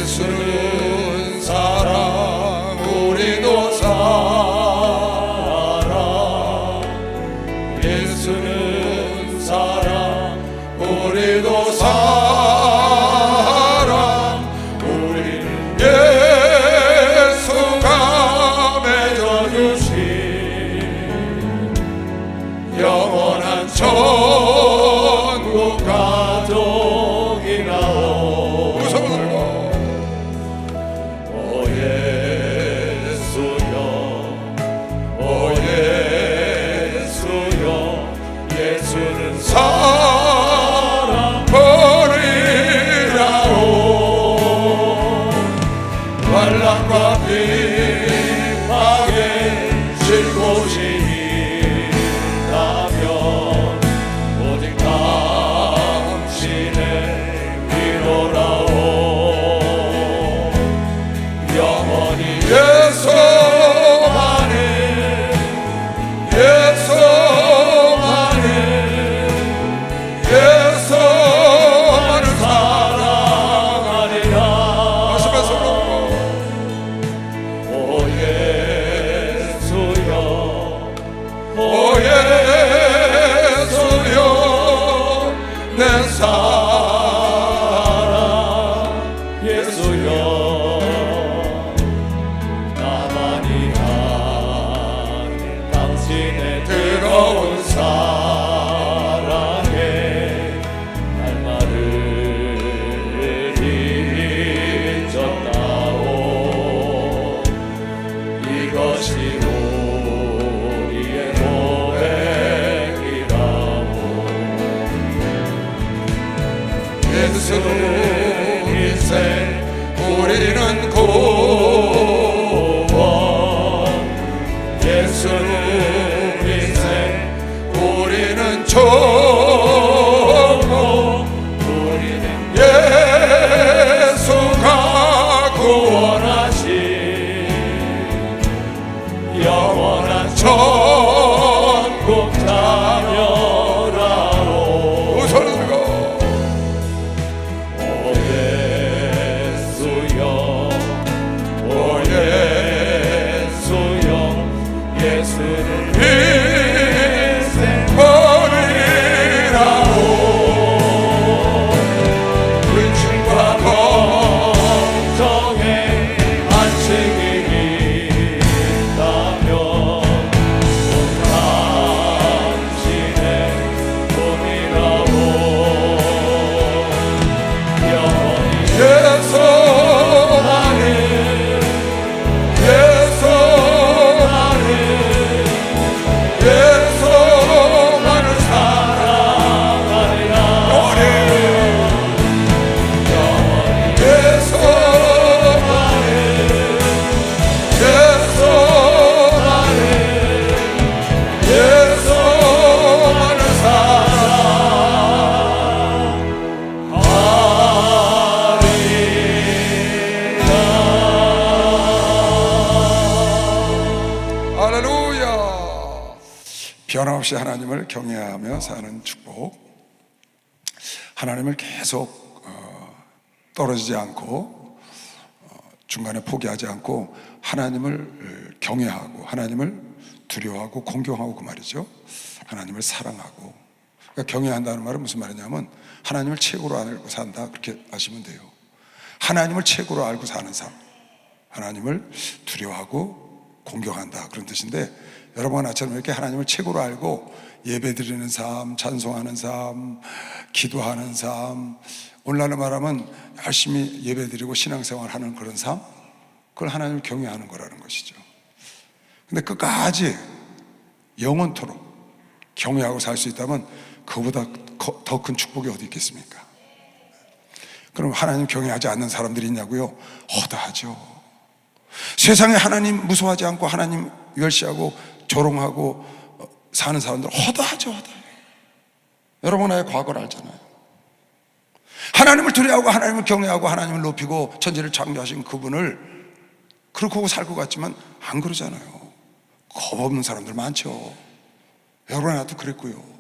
예수는 사랑 우리도 사랑 예수는 사랑 우리도 사랑 우리는 예수가 맺어주신 영원한 천국 가족이라오. 예수는 사랑 버리라오. 환난과 핍박에 쉴 곳이 있다면 오직 당신의 위로라오. 영원히 예수 안에 예수 예수만을 사랑하리라. 하시면서 오 예수여 오 예수여 내 사랑 예수여 나만이 아닌 당신의 뜨거운 사랑에 날마를 잊었다오. 이것이 우리의 고백이라오. 예수는 인생 우리는 구원 예수는 인생 우리는 천국 우리는 예수가 구원하신 영원한 천국 자녀라오. 손을 들고 오 예수여 오 예수여 예수는 인생 버리라오. 근심과 걱정에 안식이 있다면 당신의 꿈이라오. 영원히 예수 안에 예수 안에 예수만을 사랑하리라. 영원히 예수 안에 예수 안에 예수만을 사랑하리라. 할렐루야. 변함없이 하나님을 경외하며 사는 축복. 하나님을 계속 떨어지지 않고 중간에 포기하지 않고 하나님을 경외하고 하나님을 두려워하고 공경하고 그 말이죠. 하나님을 사랑하고. 그러니까 경외한다는 말은 무슨 말이냐면 하나님을 최고로 알고 산다, 그렇게 아시면 돼요. 하나님을 최고로 알고 사는 삶, 하나님을 두려워하고 공경한다, 그런 뜻인데, 여러분과 나처럼 이렇게 하나님을 최고로 알고 예배드리는 삶, 찬송하는 삶, 기도하는 삶, 오늘날로 말하면 열심히 예배드리고 신앙생활하는 그런 삶, 그걸 하나님을 경외하는 거라는 것이죠. 근데 끝까지 영원토록 경외하고 살 수 있다면 그보다 더 큰 축복이 어디 있겠습니까? 그럼 하나님 경외하지 않는 사람들이 있냐고요? 허다하죠. 세상에 하나님 무서워하지 않고 하나님 멸시하고 조롱하고 사는 사람들 허다하죠, 허다해. 여러분 나의 과거를 알잖아요. 하나님을 두려워하고 하나님을 경외하고 하나님을 높이고 천지를 창조하신 그분을 그렇게 살 것 같지만 안 그러잖아요. 겁 없는 사람들 많죠. 여러분 나도 그랬고요.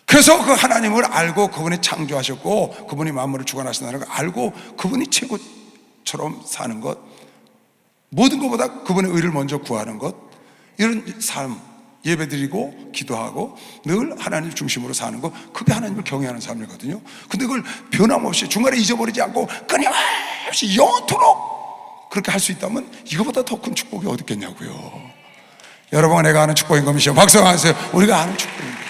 그래서 그 하나님을 알고 그분이 창조하셨고 그분이 만물을 주관하신다는 걸 알고 그분이 최고처럼 사는 것, 모든 것보다 그분의 의를 먼저 구하는 것, 이런 삶, 예배드리고 기도하고 늘 하나님 중심으로 사는 것, 그게 하나님을 경외하는 삶이거든요. 근데 그걸 변함없이 중간에 잊어버리지 않고 끊임없이 영원토록 그렇게 할 수 있다면 이거보다 더 큰 축복이 어디 있겠냐고요. 여러분, 내가 아는 축복인 것이죠. 박수 하세요. 우리가 아는 축복인 거죠.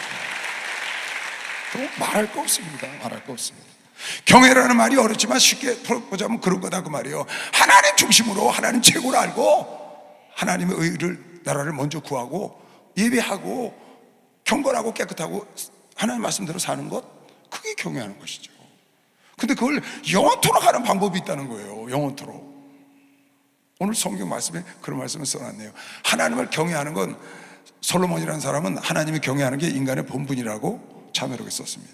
또 말할 거 없습니다. 말할 거 없습니다. 경외라는 말이 어렵지만 쉽게 풀어보자면 그런 거다 그 말이에요. 하나님 중심으로 하나님 최고를 알고 하나님의 의를, 나라를 먼저 구하고 예배하고 경건하고 깨끗하고 하나님 말씀대로 사는 것, 그게 경외하는 것이죠. 근데 그걸 영원토록 하는 방법이 있다는 거예요. 영원토록. 오늘 성경 말씀에 그런 말씀을 써놨네요. 하나님을 경외하는 건, 솔로몬이라는 사람은 하나님을 경외하는 게 인간의 본분이라고 자매록에 썼습니다.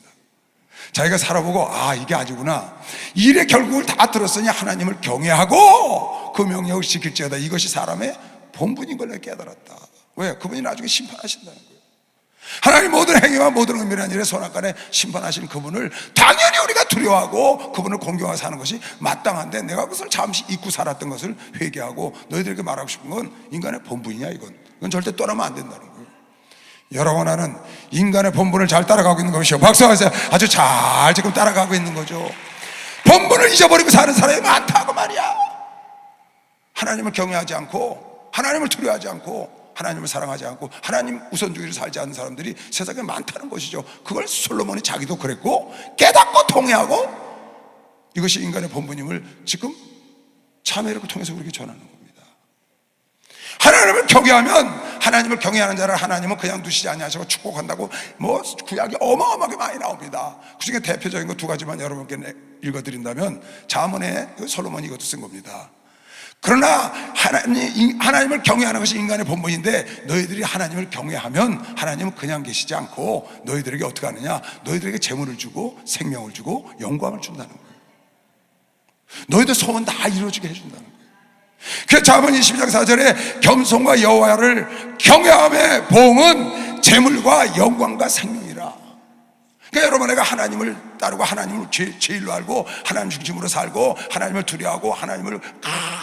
자기가 살아보고 이게 아니구나, 일의 결국을 다 들었으니 하나님을 경외하고 그 명령을 지킬지어다, 이것이 사람의 본분인 걸 깨달았다. 왜? 그분이 나중에 심판하신다는 거예요. 하나님 모든 행위와 모든 은밀한 일에 선악간에 심판하신 그분을 당연히 우리가 두려워하고 그분을 공경하고 사는 것이 마땅한데, 내가 그것을 잠시 잊고 살았던 것을 회개하고 너희들에게 말하고 싶은 건 인간의 본분이냐, 이건 절대 떠나면 안 된다는 거예요. 여러분, 나는 인간의 본분을 잘 따라가고 있는 것이요. 박수하세요. 아주 잘 지금 따라가고 있는 거죠. 본분을 잊어버리고 사는 사람이 많다고 말이야. 하나님을 경외하지 않고 하나님을 두려워하지 않고 하나님을 사랑하지 않고 하나님 우선주의를 살지 않는 사람들이 세상에 많다는 것이죠. 그걸 솔로몬이 자기도 그랬고 깨닫고 통회하고 이것이 인간의 본분임을 지금 참회를 통해서 우리에게 전하는 겁니다. 하나님을 경외하면, 하나님을 경외하는 자를 하나님은 그냥 두시지 아니하시고 축복한다고 구약이 어마어마하게 많이 나옵니다. 그중에 대표적인 거 두 가지만 여러분께 읽어드린다면, 잠언에 솔로몬이 이것도 쓴 겁니다. 그러나 하나님을 경외하는 것이 인간의 본분인데, 너희들이 하나님을 경외하면 하나님은 그냥 계시지 않고 너희들에게 어떻게 하느냐, 너희들에게 재물을 주고 생명을 주고 영광을 준다는 거예요. 너희들 소원 다 이루어지게 해준다는 거예요. 그 잠언 22장 4절에 겸손과 여호와를 경외함의 보응은 재물과 영광과 생명이라. 그러니까 여러분, 내가 하나님을 따르고 하나님을 제일로 알고 하나님 중심으로 살고 하나님을 두려워하고 하나님을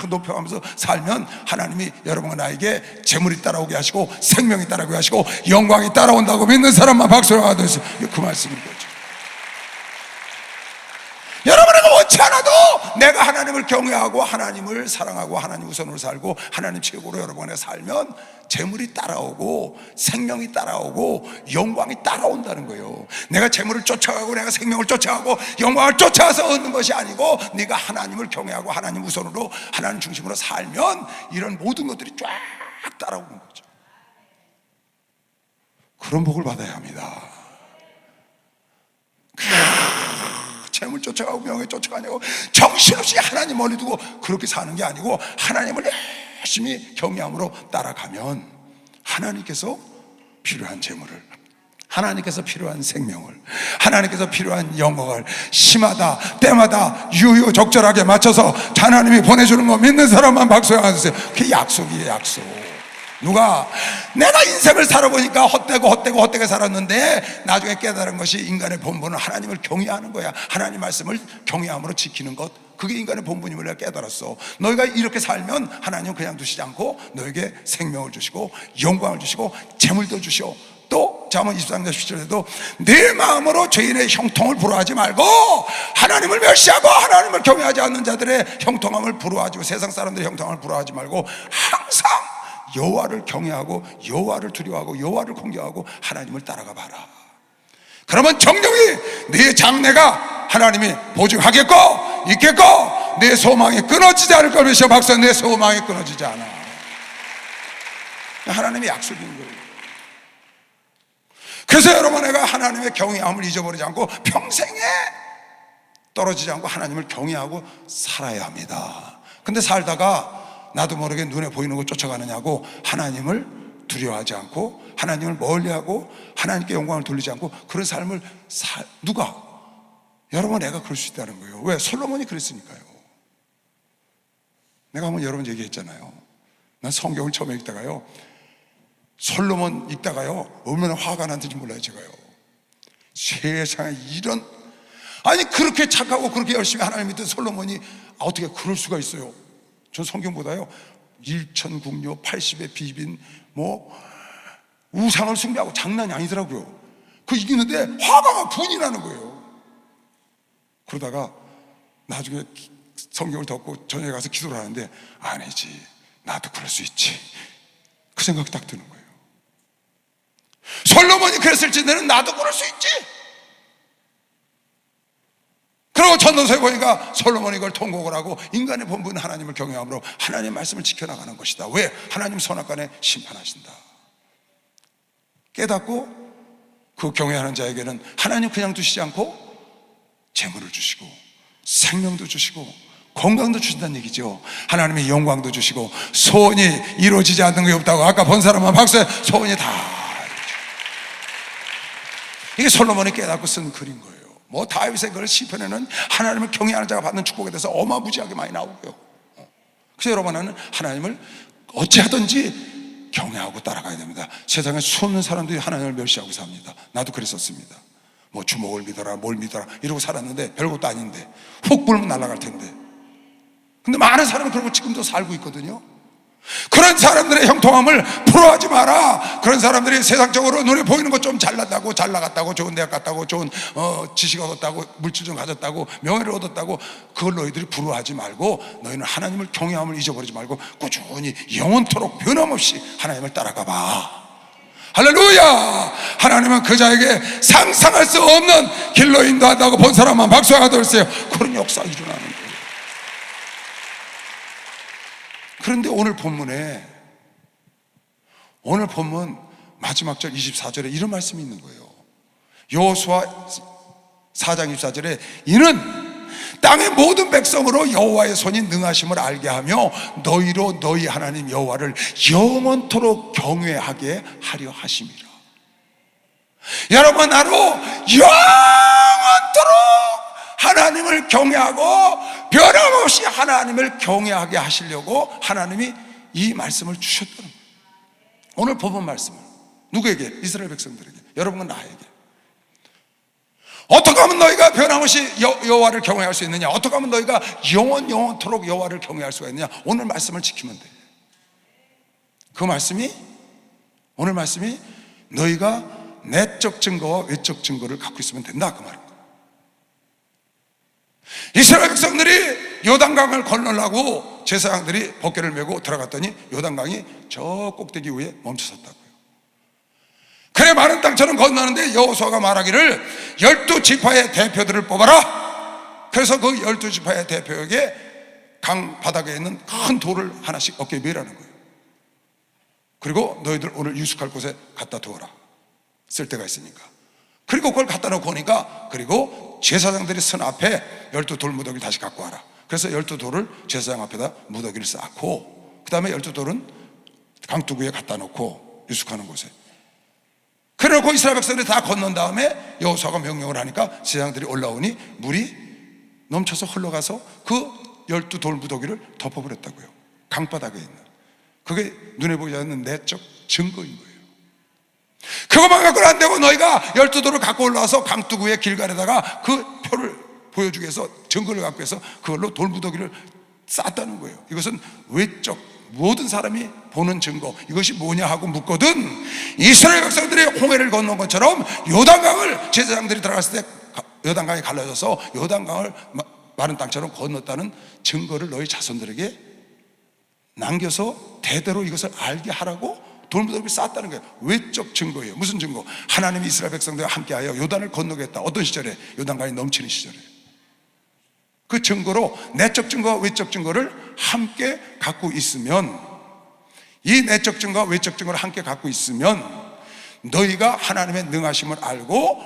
높여가면서 살면 하나님이 여러분과 나에게 재물이 따라오게 하시고 생명이 따라오게 하시고 영광이 따라온다고 믿는 사람만 박수를 하듯이, 그 말씀인 거죠. 여러분에게 원치 않아도 내가 하나님을 경외하고 하나님을 사랑하고 하나님 우선으로 살고 하나님 최고로 여러분에 살면 재물이 따라오고 생명이 따라오고 영광이 따라온다는 거예요. 내가 재물을 쫓아가고 내가 생명을 쫓아가고 영광을 쫓아서 얻는 것이 아니고, 네가 하나님을 경외하고 하나님 우선으로 하나님 중심으로 살면 이런 모든 것들이 쫙 따라오는 거죠. 그런 복을 받아야 합니다. 재물 쫓아가고 명예 쫓아가냐고 정신없이 하나님 멀리 두고 그렇게 사는 게 아니고, 하나님을 열심히 경외함으로 따라가면 하나님께서 필요한 재물을, 하나님께서 필요한 생명을, 하나님께서 필요한 영광을 시마다 때마다 유효적절하게 맞춰서 하나님이 보내주는 거 믿는 사람만 박수 하세요. 그게 약속이에요, 약속. 누가 내가 인생을 살아보니까 헛되게 살았는데 나중에 깨달은 것이 인간의 본분은 하나님을 경외하는 거야. 하나님 말씀을 경외함으로 지키는 것, 그게 인간의 본분임을 내가 깨달았어. 너희가 이렇게 살면 하나님은 그냥 두시지 않고 너에게 생명을 주시고 영광을 주시고 재물도 주시오. 또 잠언 23장 17절에도 내 마음으로 죄인의 형통을 부러워하지 말고 하나님을 멸시하고 하나님을 경외하지 않는 자들의 형통함을 부러워하지, 세상 사람들의 형통함을 부러워하지 말고 항상 여호와를 경외하고 여호와를 두려워하고 여호와를 공경하고 하나님을 따라가 봐라. 그러면 정령이 네 장래가 하나님이 보증하겠고 있겠고 내 소망이 끊어지지 않을 걸 믿으시오. 박사, 내 소망이 끊어지지 않아. 하나님의 약속인 거예요. 그래서 여러분, 내가 하나님의 경외함을 잊어버리지 않고 평생에 떨어지지 않고 하나님을 경외하고 살아야 합니다. 근데 살다가 나도 모르게 눈에 보이는 거 쫓아가느냐고 하나님을 두려워하지 않고 하나님을 멀리하고 하나님께 영광을 돌리지 않고 그런 삶을 누가? 여러분, 내가 그럴 수 있다는 거예요. 왜? 솔로몬이 그랬으니까요. 내가 한번 여러분 얘기했잖아요. 난 성경을 처음에 읽다가요, 솔로몬 읽다가요, 얼마나 화가 났는지 몰라요. 제가요, 세상에 이런, 아니 그렇게 착하고 그렇게 열심히 하나님 믿던 솔로몬이 어떻게 그럴 수가 있어요? 전 성경보다요, 일천궁녀 80의 비빈 우상을 숭배하고 장난이 아니더라고요. 그 이기는데 화가 분이 나는 거예요. 그러다가 나중에 성경을 덮고 저녁에 가서 기도를 하는데, 아니지, 나도 그럴 수 있지, 그 생각이 딱 드는 거예요. 솔로몬이 그랬을지는 나도 그럴 수 있지. 그리고 전도서에 보니까 솔로몬이 이걸 통곡을 하고 인간의 본분은 하나님을 경외함으로 하나님의 말씀을 지켜나가는 것이다. 왜? 하나님 선악간에 심판하신다. 깨닫고 그 경외하는 자에게는 하나님 그냥 두시지 않고 재물을 주시고 생명도 주시고 건강도 주신다는 얘기죠. 하나님의 영광도 주시고 소원이 이루어지지 않는 게 없다고 아까 본 사람만 박수해. 소원이 다 이루어지고. 이게 솔로몬이 깨닫고 쓴 글인 거예요. 다윗의 글 시편에는 하나님을 경외하는 자가 받는 축복에 대해서 어마무지하게 많이 나오고요. 그래서 여러분은 하나님을 어찌하든지 경외하고 따라가야 됩니다. 세상에 수없는 사람들이 하나님을 멸시하고 삽니다. 나도 그랬었습니다. 주먹을 믿어라 뭘 믿어라 이러고 살았는데 별것도 아닌데 훅 불면 날아갈 텐데. 근데 많은 사람은 그러고 지금도 살고 있거든요. 그런 사람들의 형통함을 부러워하지 마라. 그런 사람들이 세상적으로 눈에 보이는 것 좀 잘났다고, 잘 나갔다고, 좋은 대학 갔다고, 좋은 지식 얻었다고, 물질 좀 가졌다고, 명예를 얻었다고, 그걸 너희들이 부러워하지 말고 너희는 하나님을 경외함을 잊어버리지 말고 꾸준히 영원토록 변함없이 하나님을 따라가봐. 할렐루야. 하나님은 그 자에게 상상할 수 없는 길로 인도한다고 본 사람만 박수가 들었어요. 그런 역사가 일어나는 거예요. 그런데 오늘 본문 마지막 절 24절에 이런 말씀이 있는 거예요. 여호수아 4장 24절에 이는 땅의 모든 백성으로 여호와의 손이 능하심을 알게 하며 너희로 너희 하나님 여호와를 영원토록 경외하게 하려 하심이라. 여러분, 나로 영원토록 하나님을 경외하고 변함없이 하나님을 경외하게 하시려고 하나님이 이 말씀을 주셨다는 거예요. 오늘 본문 말씀을 누구에게? 이스라엘 백성들에게, 여러분과 나에게. 어떻게 하면 너희가 변함없이 여호와를 경외할 수 있느냐? 어떻게 하면 너희가 영원토록 여호와를 경외할 수가 있느냐? 오늘 말씀을 지키면 돼. 오늘 말씀이 너희가 내적 증거와 외적 증거를 갖고 있으면 된다, 그 말입니다. 이스라엘 백성들이 요단강을 건너려고 제사장들이 벗개를 메고 들어갔더니 요단강이 저 꼭대기 위에 멈춰섰다고요. 그래, 많은 땅처럼 건너는데 여호수아가 말하기를 12지파의 대표들을 뽑아라. 그래서 그 12지파의 대표에게 강 바닥에 있는 큰 돌을 하나씩 어깨에 매라는 거예요. 그리고 너희들 오늘 유숙할 곳에 갖다 두어라, 쓸 데가 있으니까. 그리고 그걸 갖다 놓고 오니까, 그리고 제사장들이 선 앞에 12돌 무더기를 다시 갖고 와라. 그래서 12돌을 제사장 앞에다 무더기를 쌓고, 그 다음에 12돌은 강둑 위에 갖다 놓고 유숙하는 곳에. 그래놓고 이스라엘 백성들이 다 건넌 다음에 여호수아가 명령을 하니까 제사장들이 올라오니 물이 넘쳐서 흘러가서 그 12돌 무더기를 덮어버렸다고요. 강바닥에 있는. 그게 눈에 보이지 않는 내적 증거인 거예요. 그것만 갖고는 안 되고 너희가 12돌을 갖고 올라와서 강둑 위에 길가에다가 그 표를 보여주기 위해서 증거를 갖고 해서 그걸로 돌무더기를 쌓았다는 거예요. 이것은 외적, 모든 사람이 보는 증거. 이것이 뭐냐 하고 묻거든 이스라엘 백성들이 홍해를 건넌 것처럼 요단강을 제사장들이 들어갔을 때 요단강이 갈라져서 요단강을 마른 땅처럼 건넜다는 증거를 너희 자손들에게 남겨서 대대로 이것을 알게 하라고 돌무더기를 쌓았다는 거예요. 외적 증거예요. 무슨 증거? 하나님이 이스라엘 백성들과 함께하여 요단을 건너겠다. 어떤 시절에? 요단강이 넘치는 시절에. 그 증거로 내적 증거와 외적 증거를 함께 갖고 있으면, 이 내적 증거와 외적 증거를 함께 갖고 있으면 너희가 하나님의 능하심을 알고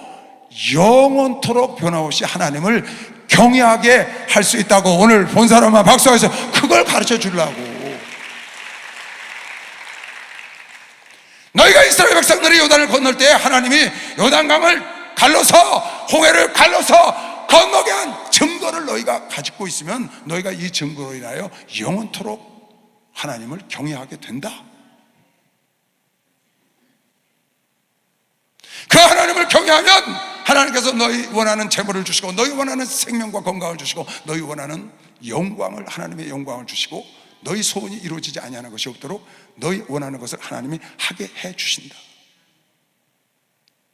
영원토록 변함없이 하나님을 경외하게 할 수 있다고 오늘 본 사람만 박수해서 그걸 가르쳐 주려고. 이스라엘이 요단을 건널 때 하나님이 요단강을 갈라서, 홍해를 갈라서 건너게 한 증거를 너희가 가지고 있으면 너희가 이 증거로 인하여 영원토록 하나님을 경외하게 된다. 그 하나님을 경외하면 하나님께서 너희 원하는 재물을 주시고, 너희 원하는 생명과 건강을 주시고, 너희 원하는 영광을, 하나님의 영광을 주시고, 너희 소원이 이루어지지 아니하는 것이 없도록 너희 원하는 것을 하나님이 하게 해 주신다.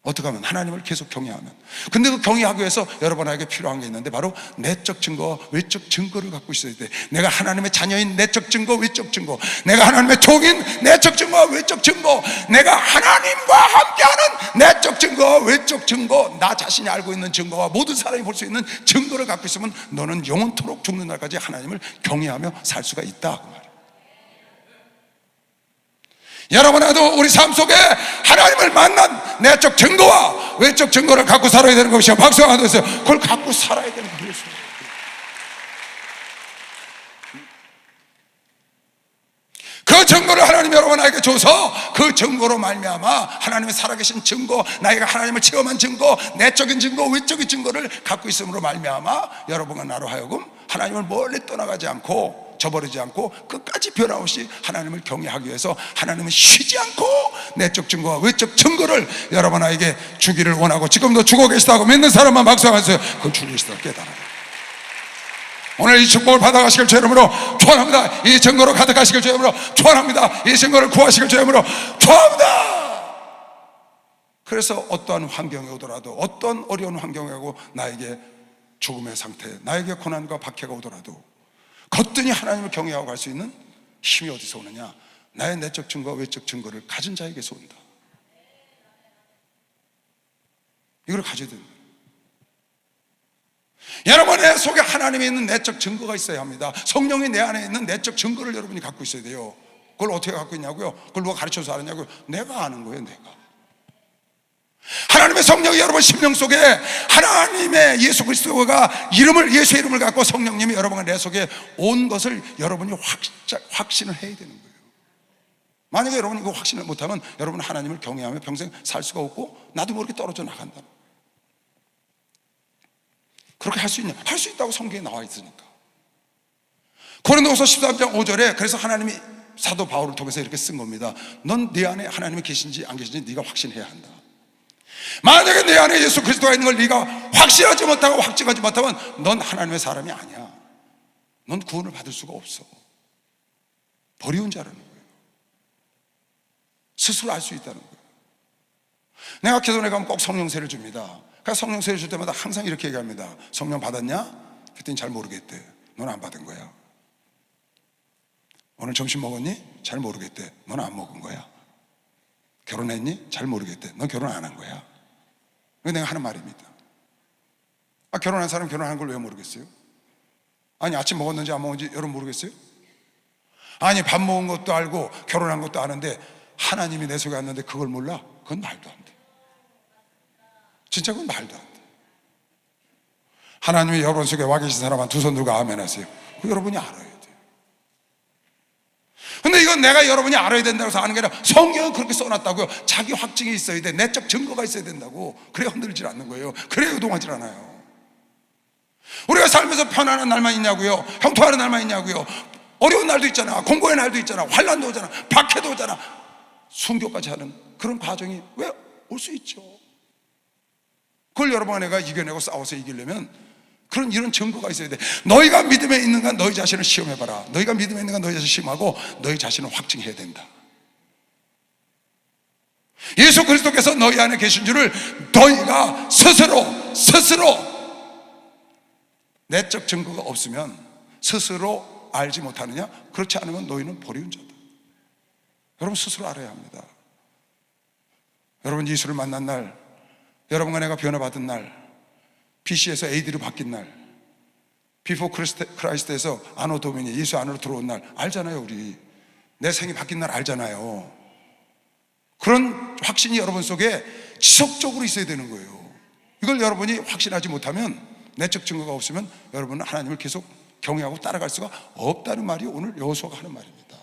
어떻게 하면? 하나님을 계속 경외하면. 근데 그 경외하기 위해서 여러분에게 필요한 게 있는데, 바로 내적 증거, 외적 증거를 갖고 있어야 돼. 내가 하나님의 자녀인 내적 증거, 외적 증거, 내가 하나님의 종인 내적 증거, 외적 증거, 내가 하나님과 함께하는 내적 증거, 외적 증거, 나 자신이 알고 있는 증거와 모든 사람이 볼 수 있는 증거를 갖고 있으면 너는 영원토록 죽는 날까지 하나님을 경외하며 살 수가 있다, 그 말이에요. 여러분도 우리 삶 속에 하나님을 만난 내적 증거와 외적 증거를 갖고 살아야 되는 것이요. 박수 한번 주세요. 그걸 갖고 살아야 되는 거예요. 그 증거를 하나님이 여러분에게 줘서 그 증거로 말미암아 하나님의 살아계신 증거, 나이가 하나님을 체험한 증거, 내적인 증거, 외적인 증거를 갖고 있음으로 말미암아 여러분과 나로 하여금 하나님을 멀리 떠나가지 않고 저버리지 않고 끝까지 변함없이 하나님을 경외하기 위해서 하나님은 쉬지 않고 내적 증거와 외적 증거를 여러분에게 주기를 원하고, 지금도 주고 계시다고 믿는 사람만 박수하세요. 그걸 주님이시다 깨달아요. 오늘 이 축복을 받아가시길 주 이름으로 축원합니다. 이 증거로 가득하시길 주 이름으로 축원합니다. 이 증거를 구하시길 주 이름으로 축원합니다. 그래서 어떠한 환경에 오더라도, 어떤 어려운 환경에 오고 나에게 죽음의 상태, 나에게 고난과 박해가 오더라도 거뜬히 하나님을 경외하고 갈 수 있는 힘이 어디서 오느냐? 나의 내적 증거와 외적 증거를 가진 자에게서 온다. 이걸 가져야 됩니다. 여러분의 속에 하나님이 있는 내적 증거가 있어야 합니다. 성령이 내 안에 있는 내적 증거를 여러분이 갖고 있어야 돼요. 그걸 어떻게 갖고 있냐고요? 그걸 누가 가르쳐서 알았냐고요? 내가 아는 거예요, 내가. 하나님의 성령이 여러분 심령 속에, 하나님의 예수 그리스도가 예수의 이름을 갖고 성령님이 여러분의 내 속에 온 것을 여러분이 확신을 해야 되는 거예요. 만약에 여러분이 그 확신을 못하면 여러분은 하나님을 경외하며 평생 살 수가 없고 나도 모르게 떨어져 나간다. 그렇게 할 수 있냐? 할 수 있다고 성경에 나와 있으니까. 고린도후서 13장 5절에 그래서 하나님이 사도 바울을 통해서 이렇게 쓴 겁니다. 넌 네 안에 하나님이 계신지 안 계신지 네가 확신해야 한다. 만약에 내 안에 예수 그리스도가 있는 걸 네가 확신하지 못하고 확증하지 못하면 넌 하나님의 사람이 아니야. 넌 구원을 받을 수가 없어. 버리운 자라는 거예요. 스스로 알 수 있다는 거예요. 내가 기도원에 가면 꼭 성령세를 줍니다. 그러니까 성령세를 줄 때마다 항상 이렇게 얘기합니다. 성령 받았냐? 그랬더니 잘 모르겠대. 넌 안 받은 거야. 오늘 점심 먹었니? 잘 모르겠대. 넌 안 먹은 거야. 결혼했니? 잘 모르겠대. 넌 결혼 안 한 거야. 이거 내가 하는 말입니다. 결혼한 사람 결혼한 걸 왜 모르겠어요? 아니 아침 먹었는지 안 먹었는지 여러분 모르겠어요? 아니 밥 먹은 것도 알고 결혼한 것도 아는데 하나님이 내 속에 왔는데 그걸 몰라? 그건 말도 안 돼. 진짜 그건 말도 안 돼. 하나님이 여러분 속에 와 계신 사람 한 두 손 들고 아멘 하세요. 그 여러분이 알아야 돼요. 근데 이건 내가 여러분이 알아야 된다고 해서 아는 게 아니라 성경은 그렇게 써놨다고요. 자기 확증이 있어야 돼. 내적 증거가 있어야 된다고. 그래야 흔들리질 않는 거예요. 그래야 요동하질 않아요. 우리가 살면서 편안한 날만 있냐고요? 형통하는 날만 있냐고요? 어려운 날도 있잖아. 공고의 날도 있잖아. 환난도 오잖아. 박해도 오잖아. 순교까지 하는 그런 과정이 왜 올 수 있죠. 그걸 여러분 내가 이겨내고 싸워서 이기려면 이런 증거가 있어야 돼. 너희가 믿음에 있는가 너희 자신을 시험해봐라. 너희가 믿음에 있는가 너희 자신을 시험하고 너희 자신을 확증해야 된다. 예수 그리스도께서 너희 안에 계신 줄을 너희가 스스로 내적 증거가 없으면 스스로 알지 못하느냐? 그렇지 않으면 너희는 버리운 자다. 여러분 스스로 알아야 합니다. 여러분 예수를 만난 날, 여러분과 내가 변화받은 날, BC에서 AD로 바뀐 날, 비포 크라이스트에서 아노 도미니 예수 안으로 들어온 날 알잖아요. 우리 내 생이 바뀐 날 알잖아요. 그런 확신이 여러분 속에 지속적으로 있어야 되는 거예요. 이걸 여러분이 확신하지 못하면, 내적 증거가 없으면 여러분은 하나님을 계속 경외하고 따라갈 수가 없다는 말이 오늘 여호수아가 하는 말입니다.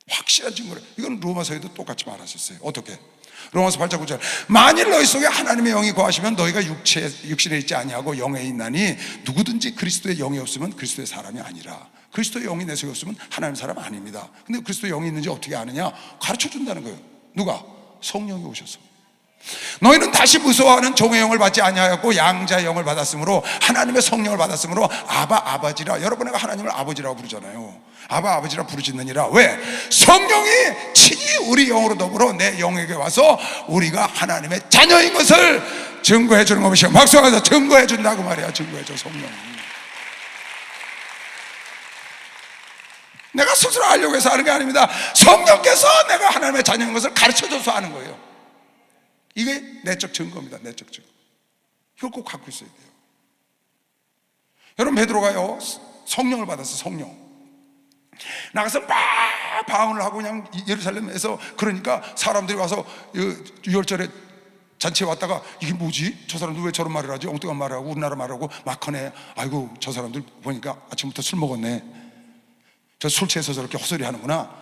확실한 증거를. 이건 로마서에도 똑같이 말하셨어요. 어떻게? 로마서 8장 9절 만일 너희 속에 하나님의 영이 거하시면 너희가 육신에 있지 아니하고 영에 있나니 누구든지 그리스도의 영이 없으면 그리스도의 사람이 아니라. 그리스도의 영이 내 속에 없으면 하나님 사람 아닙니다. 근데 그리스도의 영이 있는지 어떻게 아느냐? 가르쳐 준다는 거예요. 누가? 성령이 오셔서. 너희는 다시 무서워하는 종의 영을 받지 아니하였고 양자의 영을 받았으므로 하나님의 성령을 받았으므로 아바 아버지라. 여러분가 하나님을 아버지라고 부르잖아요. 아바 아버지라 부르짖느니라. 왜? 성령이 친히 우리 영으로 더불어 내 영에게 와서 우리가 하나님의 자녀인 것을 증거해 주는 것이요. 박수하면서 증거해 준다고 말이야. 증거해 줘. 성령이. 내가 스스로 알려고 해서 하는 게 아닙니다. 성령께서 내가 하나님의 자녀인 것을 가르쳐줘서 하는 거예요. 이게 내적 증거입니다. 내적 증거. 이걸 꼭 갖고 있어야 돼요. 여러분, 베드로가요 성령을 받았어. 성령. 나가서 막 방언을 하고 그냥 예루살렘에서, 그러니까 사람들이 와서 유월절에 잔치에 왔다가 이게 뭐지? 저 사람들 왜 저런 말을 하지? 엉뚱한 말을 하고 우리나라 말하고 막 하네. 아이고, 저 사람들 보니까 아침부터 술 먹었네. 저 술 취해서 저렇게 헛소리 하는구나.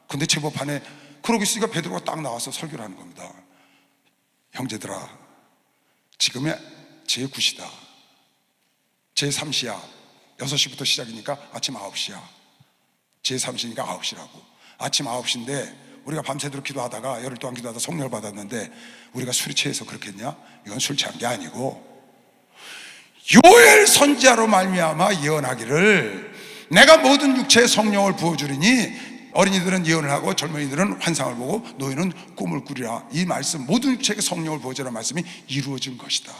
근데 제법하네. 그러고 있으니까 베드로가 딱 나와서 설교를 하는 겁니다. 형제들아, 지금의 제9시다. 제3시야. 6시부터 시작이니까 아침 9시야. 제3시니까 9시라고. 아침 9시인데 우리가 밤새도록 기도하다가 열흘 동안 기도하다 성령을 받았는데 우리가 술이 취해서 그렇겠냐? 이건 술 취한 게 아니고 요엘 선지자로 말미암아 예언하기를 내가 모든 육체에 성령을 부어주리니 어린이들은 예언을 하고 젊은이들은 환상을 보고 너희는 꿈을 꾸리라. 이 말씀, 모든 육체에게 성령을 부어주라는 말씀이 이루어진 것이다.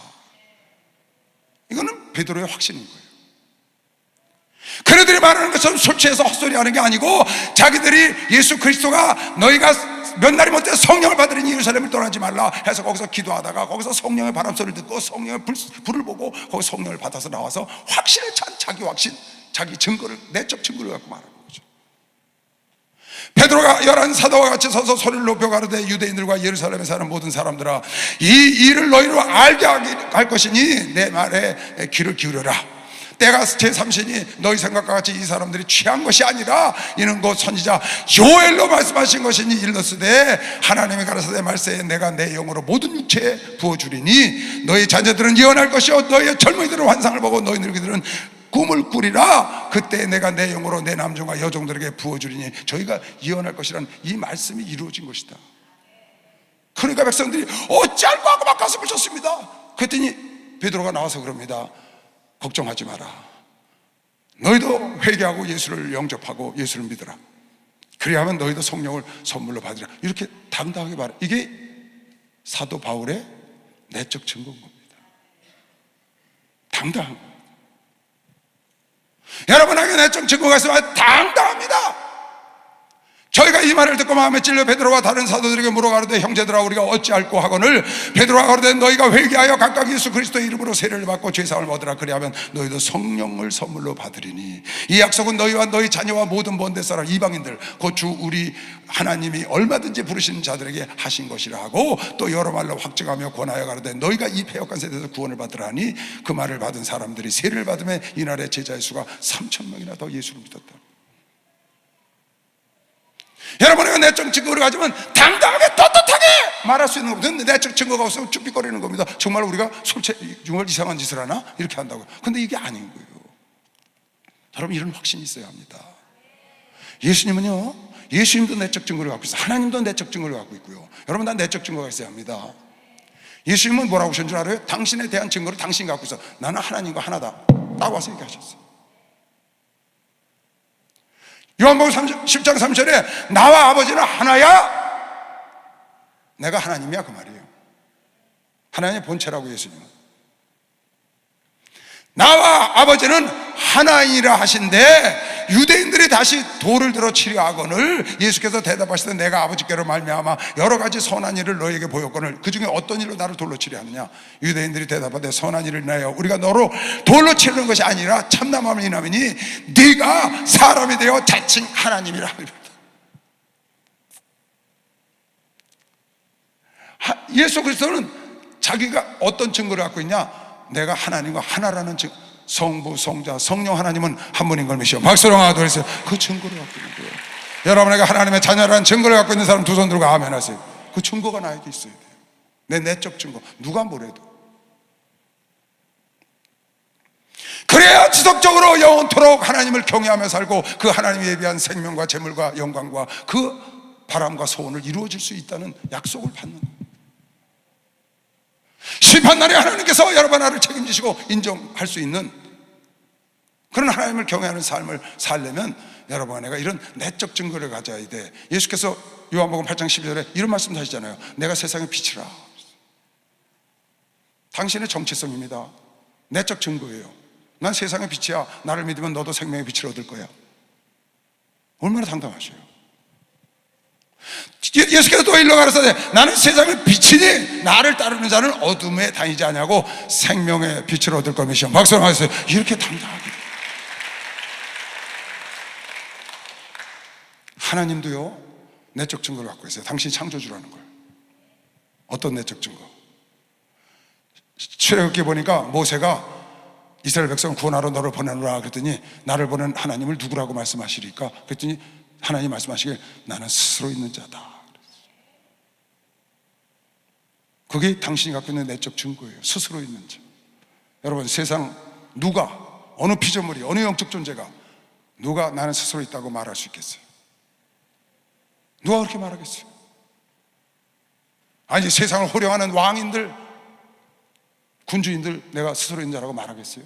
이거는 베드로의 확신인 거예요. 그네들이 말하는 것처럼 술 취해서 헛소리하는 게 아니고 자기들이 예수 그리스도가 너희가 몇 날이 못해 성령을 받으리니 예루살렘을 떠나지 말라 해서 거기서 기도하다가 거기서 성령의 바람소리를 듣고 성령의 불을 보고 거기 성령을 받아서 나와서 확신에 찬 자기 확신, 자기 증거를, 내적 증거를 갖고 말하는 거죠. 베드로가 11 사도와 같이 서서 소리를 높여 가르되 유대인들과 예루살렘에 사는 모든 사람들아, 이 일을 너희로 알게 할 것이니 내 말에 귀를 기울여라. 때가 제3시니 너희 생각과 같이 이 사람들이 취한 것이 아니라 이는 곧 선지자 요엘로 말씀하신 것이니 일렀으되 하나님이 가라사대 말세에 내가 내 영으로 모든 육체에 부어주리니 너희 자녀들은 예언할 것이요 너희 젊은이들은 환상을 보고 너희 늙은이들은 꿈을 꾸리라. 그때 내가 내 영으로 내 남종과 여종들에게 부어주리니 저희가 예언할 것이란 이 말씀이 이루어진 것이다. 그러니까 백성들이 어찌할까 하고 막 가슴을 쳤습니다. 그랬더니 베드로가 나와서 그럽니다. 걱정하지 마라. 너희도 회개하고 예수를 영접하고 예수를 믿어라. 그리하면 너희도 성령을 선물로 받으라. 이렇게 당당하게 말해. 이게 사도 바울의 내적 증거인 겁니다. 당당한 거예요. 여러분에게 내적 증거가 있으면 당당합니다. 저희가 이 말을 듣고 마음에 찔려 베드로와 다른 사도들에게 물어가르되 형제들아 우리가 어찌할꼬 하거늘 베드로가 가르되 너희가 회개하여 각각 예수 그리스도의 이름으로 세례를 받고 죄사함을 얻으라. 그리하면 너희도 성령을 선물로 받으리니 이 약속은 너희와 너희 자녀와 모든 먼 데 사람 이방인들 곧 주 우리 하나님이 얼마든지 부르시는 자들에게 하신 것이라 하고 또 여러 말로 확증하며 권하여 가르되 너희가 이 패역한 세대에서 구원을 받으라 하니 그 말을 받은 사람들이 세례를 받으며 이날의 제자의 수가 3,000명이나 더 예수를 믿었다. 여러분에게 내적 증거를 가지면 당당하게 떳떳하게 말할 수 있는 겁니다. 내적 증거가 없으면 쭈삣거리는 겁니다. 정말 우리가 정말 이상한 짓을 하나? 이렇게 한다고요. 근데 이게 아닌 거예요. 여러분, 이런 확신이 있어야 합니다. 예수님은요, 예수님도 내적 증거를 갖고 있어요. 하나님도 내적 증거를 갖고 있고요. 여러분, 다 내적 증거가 있어야 합니다. 예수님은 뭐라고 하신 줄 알아요? 당신에 대한 증거를 당신이 갖고 있어. 나는 하나님과 하나다. 딱 와서 얘기하셨어요. 요한복음 10장 3절에 나와 아버지는 하나야. 내가 하나님이야 그 말이에요. 하나님의 본체라고 예수님은. 나와 아버지는 하나이라 하신데 유대인들이 다시 돌을 들어 치려 하거늘 예수께서 대답하시되 내가 아버지께로 말미암아 여러 가지 선한 일을 너희에게 보였거늘 그 중에 어떤 일로 나를 돌로 치려 하느냐. 유대인들이 대답하되 선한 일을 인하여 우리가 너로 돌로 치려는 것이 아니라 참남함을 인하매니 네가 사람이 되어 자칭 하나님이라. 예수 그리스도는 자기가 어떤 증거를 갖고 있냐. 내가 하나님과 하나라는 성부, 성자, 성령 하나님은 한 분인 걸 믿으시오. 박수로 하나 둘 셋. 그 증거를 갖고 있는 거예요. 여러분에게 하나님의 자녀라는 증거를 갖고 있는 사람 두 손 들고 아멘 하세요. 그 증거가 나에게 있어야 돼요. 내 내적 증거, 누가 뭐래도. 그래야 지속적으로 영원토록 하나님을 경외하며 살고 그 하나님에 예비한 생명과 재물과 영광과 그 바람과 소원을 이루어질 수 있다는 약속을 받는 거예요. 심판날에 하나님께서 여러분 나를 책임지시고 인정할 수 있는 그런 하나님을 경외하는 삶을 살려면 여러분 내가 이런 내적 증거를 가져야 돼. 예수께서 요한복음 8장 12절에 이런 말씀 하시잖아요. 내가 세상의 빛이라. 당신의 정체성입니다. 내적 증거예요. 난 세상의 빛이야. 나를 믿으면 너도 생명의 빛을 얻을 거야. 얼마나 당당하셔요. 예수께서 또 일러 가라사대 나는 세상의 빛이니 나를 따르는 자는 어둠에 다니지 않냐고 생명의 빛을 얻을 것이요. 박수 하세요. 이렇게 당당하게. 하나님도요 내적 증거를 갖고 있어요. 당신이 창조주라는 걸. 어떤 내적 증거? 출애굽기 보니까 모세가 이스라엘 백성을 구원하러 너를 보내노라 그랬더니 나를 보낸 하나님을 누구라고 말씀하시리까? 그랬더니 하나님 말씀하시길 나는 스스로 있는 자다. 그게 당신이 갖고 있는 내적 증거예요. 스스로 있는 자. 여러분 세상 누가 어느 피조물이 어느 영적 존재가 누가 나는 스스로 있다고 말할 수 있겠어요? 누가 그렇게 말하겠어요? 아니 세상을 호령하는 왕인들 군주인들 내가 스스로 있는 자라고 말하겠어요?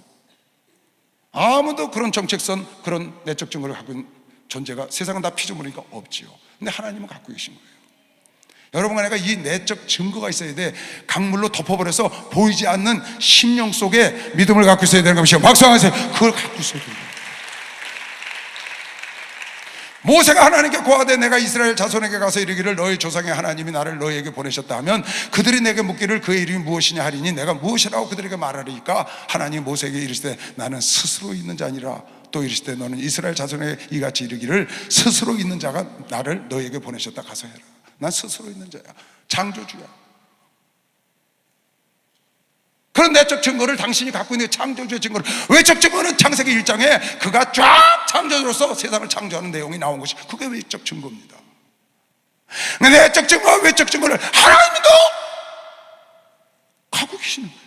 아무도 그런 정책선 그런 내적 증거를 갖고 있는 존재가 세상은 다 피조물이니까 없지요. 근데 하나님은 갖고 계신 거예요. 여러분과 내가 이 내적 증거가 있어야 돼. 강물로 덮어버려서 보이지 않는 심령 속에 믿음을 갖고 있어야 되는 것이요. 박수하세요. 그걸 갖고 있어야 돼요. 모세가 하나님께 고하되 내가 이스라엘 자손에게 가서 이르기를 너희 조상의 하나님이 나를 너희에게 보내셨다 하면 그들이 내게 묻기를 그의 이름이 무엇이냐 하리니 내가 무엇이라고 그들에게 말하리까? 하나님이 모세에게 이르시되 나는 스스로 있는 자니라. 또 이르시되 너는 이스라엘 자손에게 이같이 이르기를 스스로 있는 자가 나를 너희에게 보내셨다. 가서 해라. 난 스스로 있는 자야. 창조주야. 그런 내적 증거를 당신이 갖고 있는 창조주의 증거를, 외적 증거는 창세기 1장에 그가 쫙 창조주로서 세상을 창조하는 내용이 나온 것이 그게 외적 증거입니다. 내적 증거와 외적 증거를 하나님도 갖고 계시는 거예요.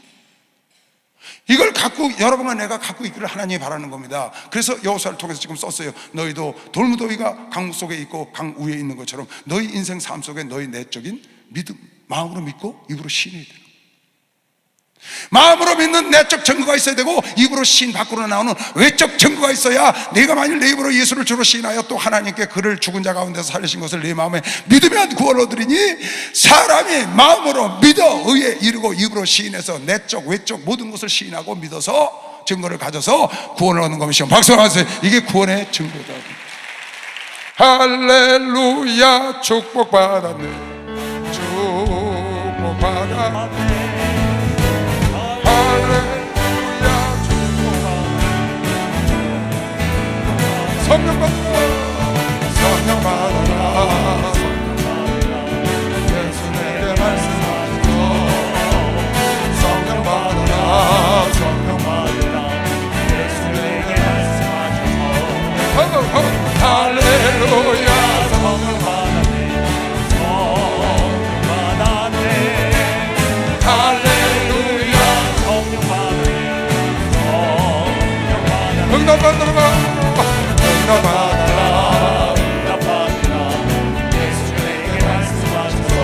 이걸 갖고 여러분과 내가 갖고 있기를 하나님이 바라는 겁니다. 그래서 여호수아를 통해서 지금 썼어요. 너희도 돌무더기가 강 속에 있고 강 위에 있는 것처럼 너희 인생 삶 속에 너희 내적인 믿음, 마음으로 믿고 입으로 시인해야 돼요. 마음으로 믿는 내적 증거가 있어야 되고 입으로 시인 밖으로 나오는 외적 증거가 있어야 내가 만일 내 입으로 예수를 주로 시인하여 또 하나님께 그를 죽은 자 가운데서 살리신 것을 내 마음에 믿으면 구원을 얻으리니 사람이 마음으로 믿어 의에 이르고 입으로 시인해서 내적 외적 모든 것을 시인하고 믿어서 증거를 가져서 구원을 얻는 것이요. 박수하세요. 이게 구원의 증거다. 할렐루야. 축복받았네. 축복받았네. 성령 받아라. 성령 받아라. 예수 내게 말씀하시고 성령 받아라. 성령 받아라. 예수 내게 말씀하시고 할렐루야. 성령 받았네. 성령 받았네. 할렐루야. 성령 받았네. 성령 받았네. 응답받으라. 응답받으라. 응답받으라. 예수 내게 말씀하셔서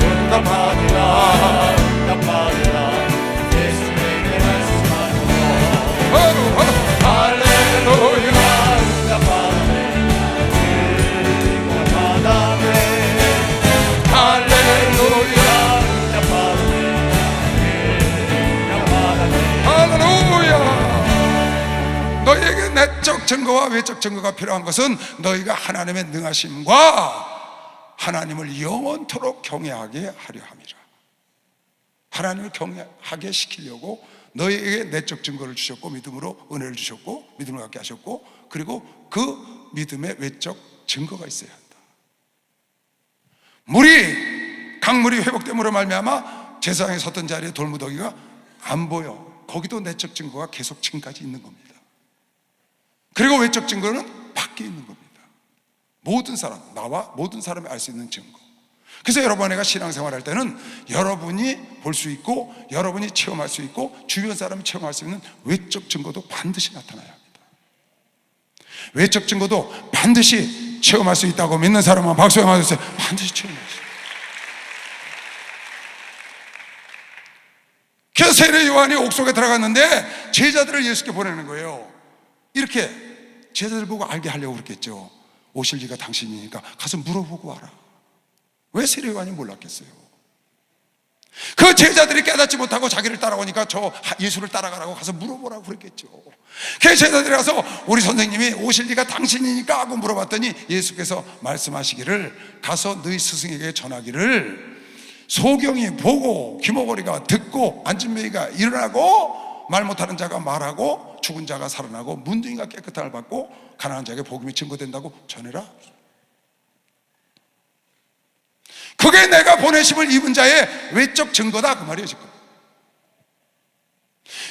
응답받으라. 응답받으라. 예수 내게 말씀하셔서 할렐루야. 응답받으네. 응답받으네. 할렐루야. 응답받으네. 응답받으네. 할렐루야. 너희에게 내적 증거와 외적 증거가 필요한 것은 너희가 내하나님의 능하심과 하나님을 영원토록 경외하게 하려 함이라. 하나님을 경외하게 시키려고 너희에게 내적 증거를 주셨고 믿음으로 은혜를 주셨고 믿음을 갖게 하셨고 그리고 그 믿음의 외적 증거가 있어야 한다. 강물이 회복됨으로 말미암아 제사장이 섰던 자리에 돌무더기가 안 보여. 거기도 내적 증거가 계속 지금까지 있는 겁니다. 그리고 외적 증거는 밖에 있는 겁니다. 모든 사람, 나와 모든 사람이 알 수 있는 증거. 그래서 여러분과 신앙생활 할 때는 여러분이 볼 수 있고 여러분이 체험할 수 있고 주변 사람이 체험할 수 있는 외적 증거도 반드시 나타나야 합니다. 외적 증거도 반드시 체험할 수 있다고 믿는 사람은 박수 한번 주세요. 반드시 체험할 수 있어요. 그래서 세례 요한이 옥속에 들어갔는데 제자들을 예수께 보내는 거예요. 이렇게 제자들 보고 알게 하려고 그랬겠죠. 오실 리가 당신이니까 가서 물어보고 와라. 왜 세례 요한이 몰랐겠어요? 그 제자들이 깨닫지 못하고 자기를 따라오니까 저 예수를 따라가라고 가서 물어보라고 그랬겠죠. 그 제자들이 가서 우리 선생님이 오실 리가 당신이니까 하고 물어봤더니 예수께서 말씀하시기를 가서 너희 스승에게 전하기를 소경이 보고 귀머거리가 듣고 안진뱅이가 일어나고 말 못하는 자가 말하고 죽은 자가 살아나고 문둥이가 깨끗함을 받고 가난한 자에게 복음이 증거된다고 전해라. 그게 내가 보내심을 입은 자의 외적 증거다 그 말이에요. 지금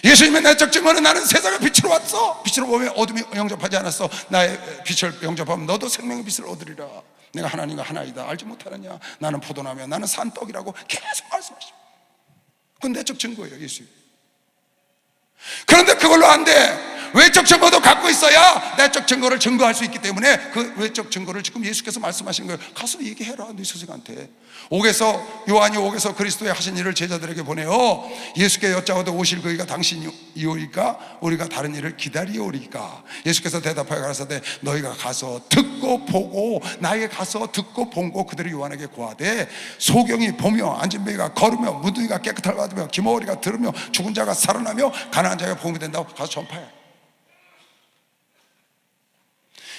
예수님의 내적 증거는 나는 세상의 빛으로 왔어. 빛으로 보면 어둠이 영접하지 않았어. 나의 빛을 영접하면 너도 생명의 빛을 얻으리라. 내가 하나님과 하나이다 알지 못하느냐. 나는 포도나무야 나는 산떡이라고 계속 말씀하시죠. 그건 내적 증거예요. 예수. 그런데 그걸로 안 돼. 외적 증거도 갖고 있어야 내적 증거를 증거할 수 있기 때문에 그 외적 증거를 지금 예수께서 말씀하신 거예요. 가서 얘기해라 네 스승한테. 요한이 옥에서 그리스도의 하신 일을 제자들에게 보내요. 예수께 여짜오되 오실 그이가 당신이오리까 우리가 다른 일을 기다리오리까. 예수께서 대답하여 가라사대 너희가 가서 듣고 보고 나에게 가서 듣고 본고 그들이 요한에게 고하되 소경이 보며 안진뱅이가 걸으며 문둥이가 깨끗하게 받으며 기머리가 들으며 죽은 자가 살아나며 가난한 자가 복음이 된다고 가서 전파해.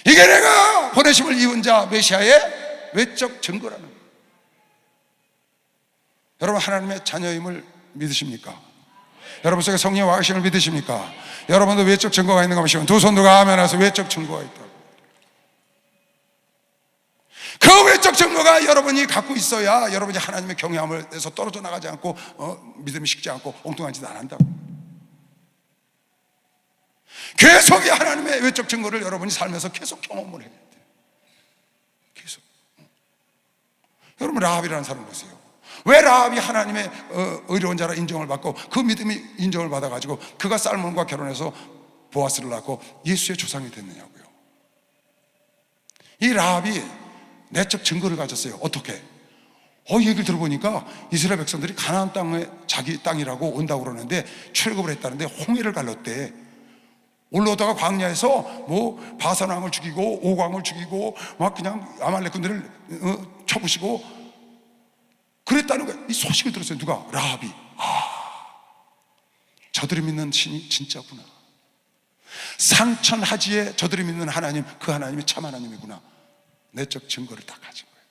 이게 내가 보내심을 입은 자 메시아의 외적 증거라는 거예요. 여러분 하나님의 자녀임을 믿으십니까? 여러분 속에 성령의 와계심을 믿으십니까? 여러분도 외적 증거가 있는가 보시면 두 손 들고 아멘 하면서 외적 증거가 있다고. 그 외적 증거가 여러분이 갖고 있어야 여러분이 하나님의 경외함에서 떨어져 나가지 않고 믿음이 식지 않고 엉뚱한 짓 안 한다고. 계속 하나님의 외적 증거를 여러분이 살면서 계속 경험을 해야 돼요. 계속. 여러분 라합이라는 사람 보세요. 왜 라합이 하나님의 의로운 자라 인정을 받고 그 믿음이 인정을 받아가지고 그가 살몬과 결혼해서 보아스를 낳고 예수의 조상이 됐느냐고요. 이 라합이 내적 증거를 가졌어요. 어떻게? 얘기를 들어보니까 이스라엘 백성들이 가나안 땅에 자기 땅이라고 온다고 그러는데 출애굽을 했다는데 홍해를 갈랐대. 올라오다가 광야에서 뭐 바산왕을 죽이고 오광을 죽이고 막 그냥 아말렉군들을 쳐부시고 그랬다는 거야. 이 소식을 들었어요. 누가? 라합이. 저들이 믿는 신이 진짜구나. 상천하지에 저들이 믿는 하나님, 그 하나님이 참 하나님이구나. 내적 증거를 다 가진 거예요.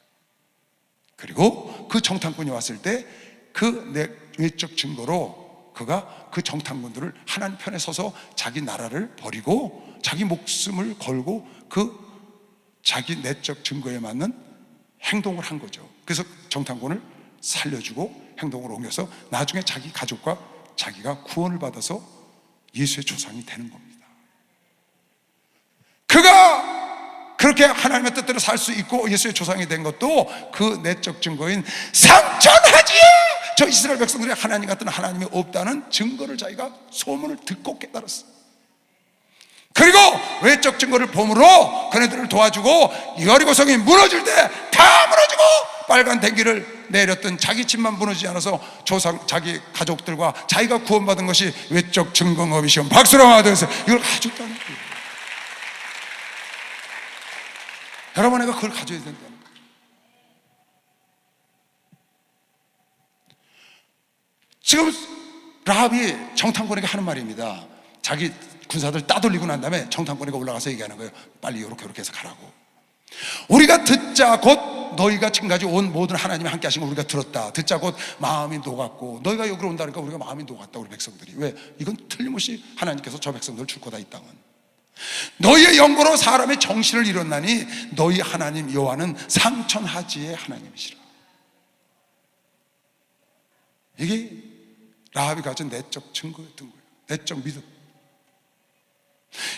그리고 그 정탐꾼이 왔을 때 그 외적 증거로 그가 그 정탐꾼들을 하나님 편에 서서 자기 나라를 버리고 자기 목숨을 걸고 그 자기 내적 증거에 맞는 행동을 한 거죠. 그래서 정탐꾼을 살려주고 행동을 옮겨서 나중에 자기 가족과 자기가 구원을 받아서 예수의 조상이 되는 겁니다. 그가 그렇게 하나님의 뜻대로 살 수 있고 예수의 조상이 된 것도 그 내적 증거인 상천하지에 저 이스라엘 백성들이 하나님 같은 하나님이 없다는 증거를 자기가 소문을 듣고 깨달았어요. 그리고 외적 증거를 봄으로 그네들을 도와주고 여리고성이 무너질 때 다 무너지고 빨간 den기를 내렸던 자기 집만 무너지지 않아서 자기 가족들과 자기가 구원받은 것이 외적 증거업이시오. 박수로 하면서 이걸 가졌다는 거예요. 여러분 내가 그걸 가져야 된다는 거예요. 지금 라합이 정탐꾼에게 하는 말입니다. 자기 군사들 따돌리고 난 다음에 정탐꾼에게 올라가서 얘기하는 거예요. 빨리 이렇게 해서 가라고. 우리가 듣자 곧 너희가 지금까지 온 모든 하나님이 함께 하신 걸 우리가 들었다. 듣자 곧 마음이 녹았고 너희가 여기로 온다니까 우리가 마음이 녹았다. 우리 백성들이. 왜? 이건 틀림없이 하나님께서 저 백성들을 줄 거다. 이 땅은 너희의 영고로 사람의 정신을 잃었나니 너희 하나님 여호와는 상천하지의 하나님이시라. 이게 라합이 가진 내적 증거였던 거예요. 내적 믿음.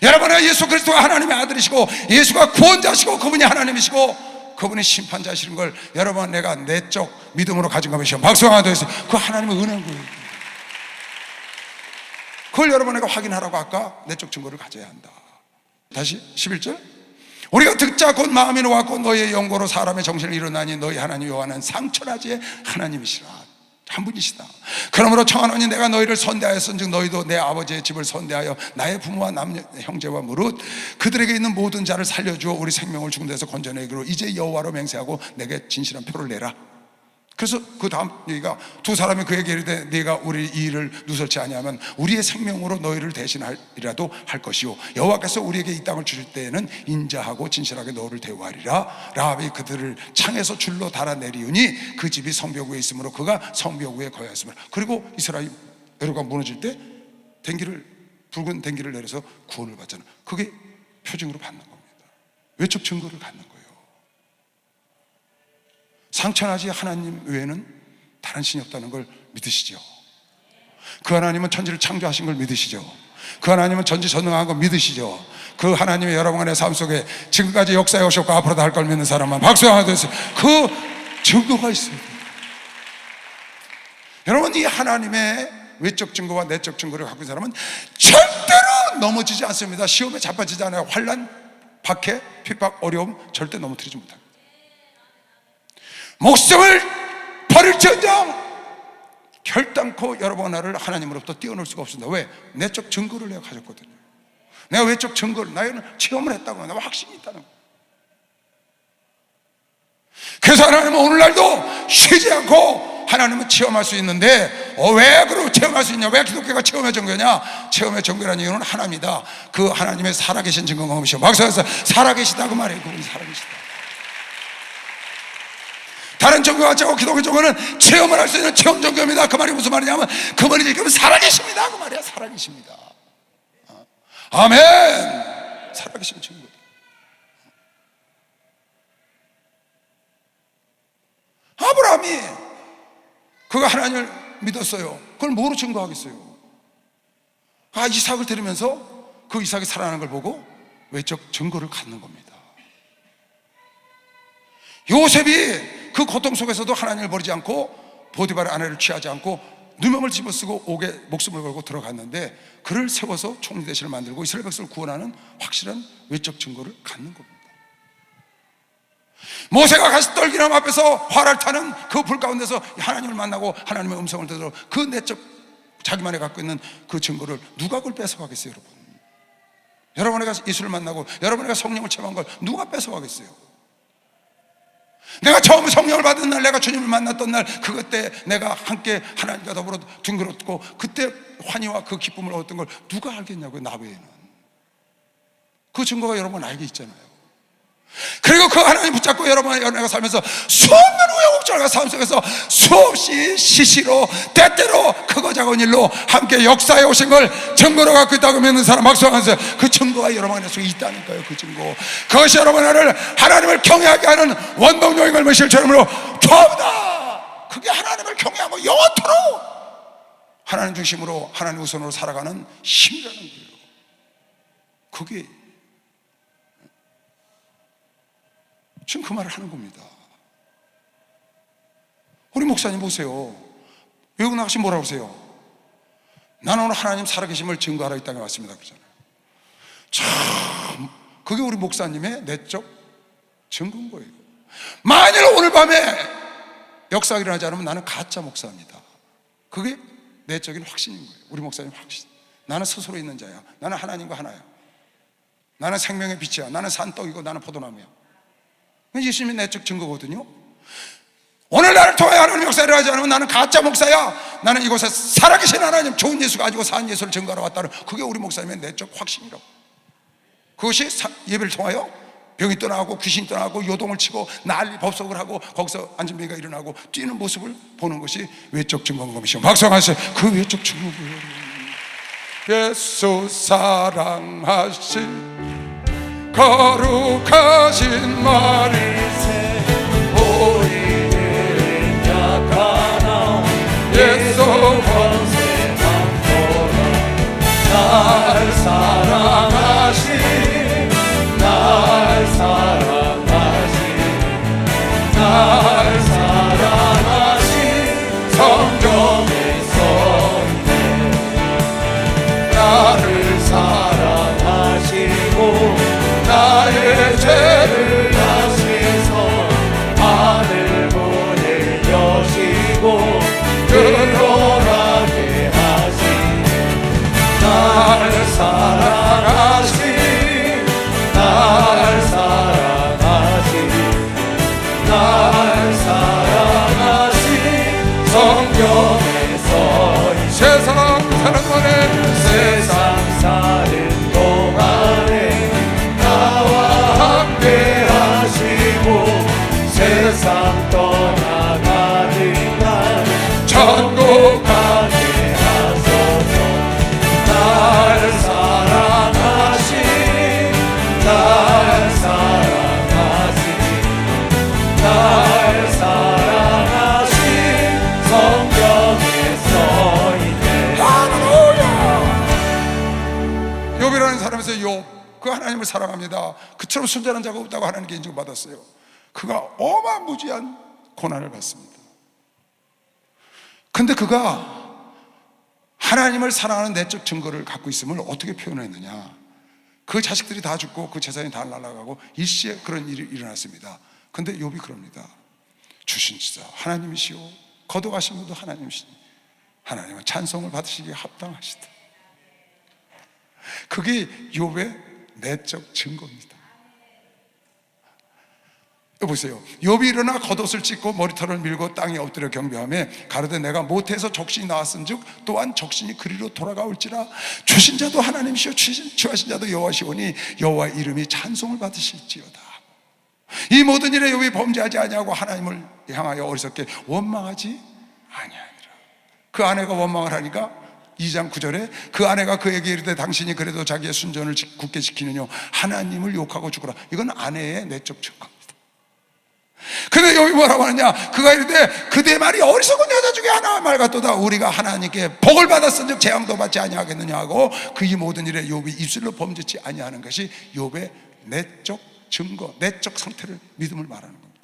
여러분은 예수 그리스도가 하나님의 아들이시고 예수가 구원자시고 그분이 하나님이시고 그분이 심판자시는 걸 여러분 내가 내적 믿음으로 가진 것이요 박수 하나 더 해서 그 하나님의 은혜인 거예요. 그걸 여러분 내가 확인하라고 아까 내적 증거를 가져야 한다. 다시 11절, 우리가 듣자 곧 마음이 놓았고 너희의 영고로 사람의 정신을 이루나니 너희 하나님 여호와는 상천하지의 하나님이시라. 한 분이시다. 그러므로 청하노니 내가 너희를 선대하였은즉 너희도 내 아버지의 집을 선대하여 나의 부모와 남녀 형제와 무릇 그들에게 있는 모든 자를 살려주어 우리 생명을 죽은 데서 건져내기로 이제 여호와로 맹세하고 내게 진실한 표를 내라. 그래서 그 다음 얘기가 두 사람이 그에게 이르되 네가 우리 이 일을 누설치 아니하면 우리의 생명으로 너희를 대신하리라도 할 것이요 여호와께서 우리에게 이 땅을 주실 때에는 인자하고 진실하게 너를 대우하리라. 라합이 그들을 창에서 줄로 달아내리우니 그 집이 성벽 위에 있으므로 그가 성벽 위에 거하였으므로. 그리고 이스라엘 여리고가 무너질 때 붉은 댕기를 내려서 구원을 받잖아요. 그게 표징으로 받는 겁니다. 외적 증거를 갖는 거예요. 상천하지 하나님 외에는 다른 신이 없다는 걸 믿으시죠? 그 하나님은 천지를 창조하신 걸 믿으시죠? 그 하나님은 전지전능한 걸 믿으시죠? 그 하나님의 여러분의 삶 속에 지금까지 역사해 오셨고 앞으로도 할 걸 믿는 사람만 박수 하나 더 주세요. 그 증거가 있어요. 여러분, 이 하나님의 외적 증거와 내적 증거를 갖고 있는 사람은 절대로 넘어지지 않습니다. 시험에 자빠지지 않아요. 환난, 박해, 핍박, 어려움 절대 넘어뜨리지 못합니다. 목숨을 버릴지언정 결단코 여러분 나를 하나님으로부터 띄어놓을 수가 없습니다. 왜? 내적 증거를 내가 가졌거든요. 내가 외적 증거를, 나는 체험을 했다고, 내가 확신이 있다는 거예요. 그래서 하나님은 오늘날도 쉬지 않고 하나님은 체험할 수 있는데 왜 그러고 체험할 수 있냐? 왜 기독교가 체험의 증거냐? 체험의 증거라는 이유는 하나님이다. 그 하나님의 살아계신 증거가 무엇이요? 막상에서 살아계시다 그 말이에요. 그분이 살아계시다. 다른 종교와 같이 기독교 종교는 체험을 할 수 있는 체험 종교입니다. 그 말이 무슨 말이냐면 그 말이 지금 살아계십니다 그 말이야. 살아계십니다. 아멘. 살아계신 증거. 아브라함이 그가 하나님을 믿었어요. 그걸 뭐로 증거하겠어요? 이삭을 들으면서 그 이삭이 살아나는 걸 보고 외적 증거를 갖는 겁니다. 요셉이 그 고통 속에서도 하나님을 버리지 않고 보디발의 아내를 취하지 않고 누명을 집어쓰고 옥에 목숨을 걸고 들어갔는데 그를 세워서 총리 대신을 만들고 이스라엘 백성을 구원하는 확실한 외적 증거를 갖는 겁니다. 모세가 가시떨기나무 앞에서 활을 타는 그 불 가운데서 하나님을 만나고 하나님의 음성을 들어 그 내적 자기만이 갖고 있는 그 증거를 누가 그걸 뺏어가겠어요? 여러분, 여러분에게 예수를 만나고 여러분에게 성령을 체험한 걸 누가 뺏어가겠어요? 내가 처음 성령을 받은 날, 내가 주님을 만났던 날, 그때 내가 함께 하나님과 더불어 둥그렇고 그때 환희와 그 기쁨을 얻었던 걸 누가 알겠냐고요? 나 외에는. 그 증거가 여러분 알게 있잖아요. 그리고 그 하나님 붙잡고 여러분과 살면서 수없는 우여곡절과 삶 속에서 수없이 시시로 때때로 크고 작은 일로 함께 역사해 오신 걸 증거로 갖고 있다고 믿는 사람 박수하면서 그 증거가 여러분 안에 속에 있다니까요. 그 증거, 그것이 여러분을 하나님을 경외하게 하는 원동력인 걸 실체로 좋아합니다. 그게 하나님을 경외하고 영원토록 하나님 중심으로 하나님 우선으로 살아가는 힘이라는 거예요. 그게 지금 그 말을 하는 겁니다. 우리 목사님 보세요. 외국 나가시 뭐라고 그러세요? 나는 오늘 하나님 살아계심을 증거하러 이 땅에 왔습니다 그러잖아요. 참, 그게 우리 목사님의 내적 증거인 거예요. 만일 오늘 밤에 역사가 일어나지 않으면 나는 가짜 목사입니다. 그게 내적인 확신인 거예요. 우리 목사님 확신. 나는 스스로 있는 자야. 나는 하나님과 하나야. 나는 생명의 빛이야. 나는 산떡이고 나는 포도나무야. 예수님의 내적 증거거든요. 오늘 나를 통해 하나님 역사를 하지 않으면 나는 가짜 목사야. 나는 이곳에 살아계신 하나님, 좋은 예수 가지고 산 예수를 증거하러 왔다는, 그게 우리 목사님의 내적 확신이라고. 그것이 예배를 통하여 병이 떠나고 귀신이 떠나고 요동을 치고 난리 법석을 하고 거기서 안진병이가 일어나고 뛰는 모습을 보는 것이 외적 증거인 것이죠. 박수하세요. 그 외적 증거고요. 예수 사랑하신 거룩하신 마리세 우리를 약하나 예수 권세 받도록 날 사랑하신 사는 동안에 세상 사는 동안에 나와 함께 하시고 세상 떠나가는 날 천국 가게 하소서. 날 사랑하신 날 사랑하신 날 사랑하신 성경에 써있네. 욥이라는 사람에서 욥, 그 하나님을 사랑합니다. 그처럼 순전한 자가 없다고 하나님께 인정받았어요. 그가 어마무지한 고난을 받습니다. 근데 그가 하나님을 사랑하는 내적 증거를 갖고 있음을 어떻게 표현했느냐? 그 자식들이 다 죽고 그 재산이 다 날아가고 일시에 그런 일이 일어났습니다. 근데 욥이 그럽니다. 주신 자 하나님이시오, 거둬가신 분도 하나님이시니 하나님은 찬송을 받으시기에 합당하시다. 그게 욥의 내적 증거입니다. 보세요. 욥이 일어나 겉옷을 찢고 머리털을 밀고 땅에 엎드려 경배하며 가로되 내가 모태에서 적신이 나왔은즉 또한 적신이 그리로 돌아가올지라. 주신 자도 하나님이시오 취하신 자도 여호와시오니 여호와의 이름이 찬송을 받으실지어다. 이 모든 일에 욥이 범죄하지 아니하고 하나님을 향하여 어리석게 원망하지 아니하니라. 그 아내가 원망을 하니까 2장 9절에 그 아내가 그에게 이르되 당신이 그래도 자기의 순전을 굳게 지키느냐 하나님을 욕하고 죽으라. 이건 아내의 내적 증거입니다. 근데 여기 뭐라고 하느냐? 그가 이르되 그대 말이 어리석은 여자 중에 하나 말 같도다. 우리가 하나님께 복을 받았은즉 재앙도 받지 아니하겠느냐 하고 그 이 모든 일에 욥이 입술로 범죄치 아니하는 것이 욥의 내적 증거, 내적 상태를 믿음을 말하는 겁니다.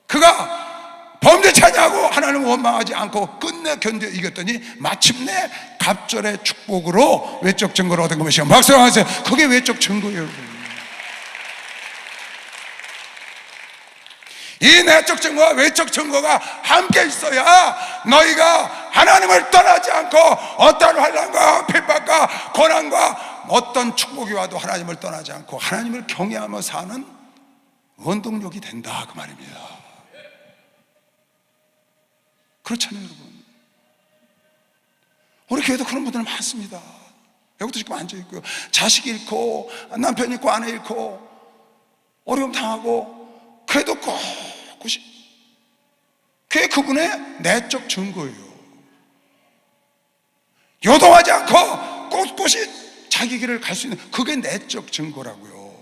그가 범죄치 아니하고 하나님을 원망하지 않고 끝내 견뎌 이겼더니 마침내 갑절의 축복으로 외적 증거를 얻은 것이요. 박수 한번 하세요. 그게 외적 증거예요, 여러분. 이 내적 증거와 외적 증거가 함께 있어야 너희가 하나님을 떠나지 않고 어떤 환난과 핍박과 고난과 어떤 축복이 와도 하나님을 떠나지 않고 하나님을 경외하며 사는 원동력이 된다, 그 말입니다. 그렇잖아요, 여러분. 우리 교회도 그런 분들 많습니다. 여기도 지금 앉아있고요. 자식 잃고 남편 잃고 아내 잃고 어려움 당하고 그래도 그게 그분의 내적 증거예요. 요동하지 않고 꼿꼿이 자기 길을 갈 수 있는 그게 내적 증거라고요.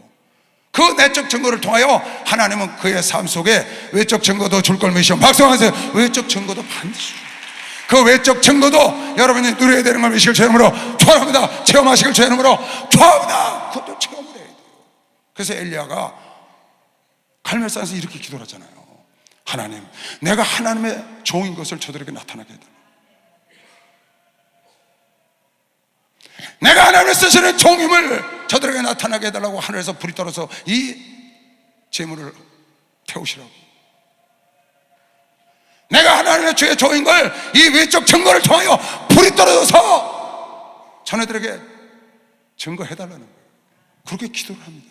그 내적 증거를 통하여 하나님은 그의 삶 속에 외적 증거도 줄 걸 믿으시오. 박수하세요. 외적 증거도 반드시 그 외적 증거도 여러분이 누려야 되는 걸 믿으시길 주님으로 축원합니다. 체험하시길 주님으로 축원합니다. 그것도 체험을 해야 돼요. 그래서 엘리야가 갈멜산에서 이렇게 기도를 하잖아요. 하나님, 내가 하나님의 종인 것을 저들에게 나타나게 해달라. 내가 하나님을 쓰시는 종임을 저들에게 나타나게 해달라고 하늘에서 불이 떨어서 이 재물을 태우시라고. 내가 하나님의 주의 종인 걸 이 외적 증거를 통하여 불이 떨어져서 자네들에게 증거해달라는 거예요. 그렇게 기도를 합니다.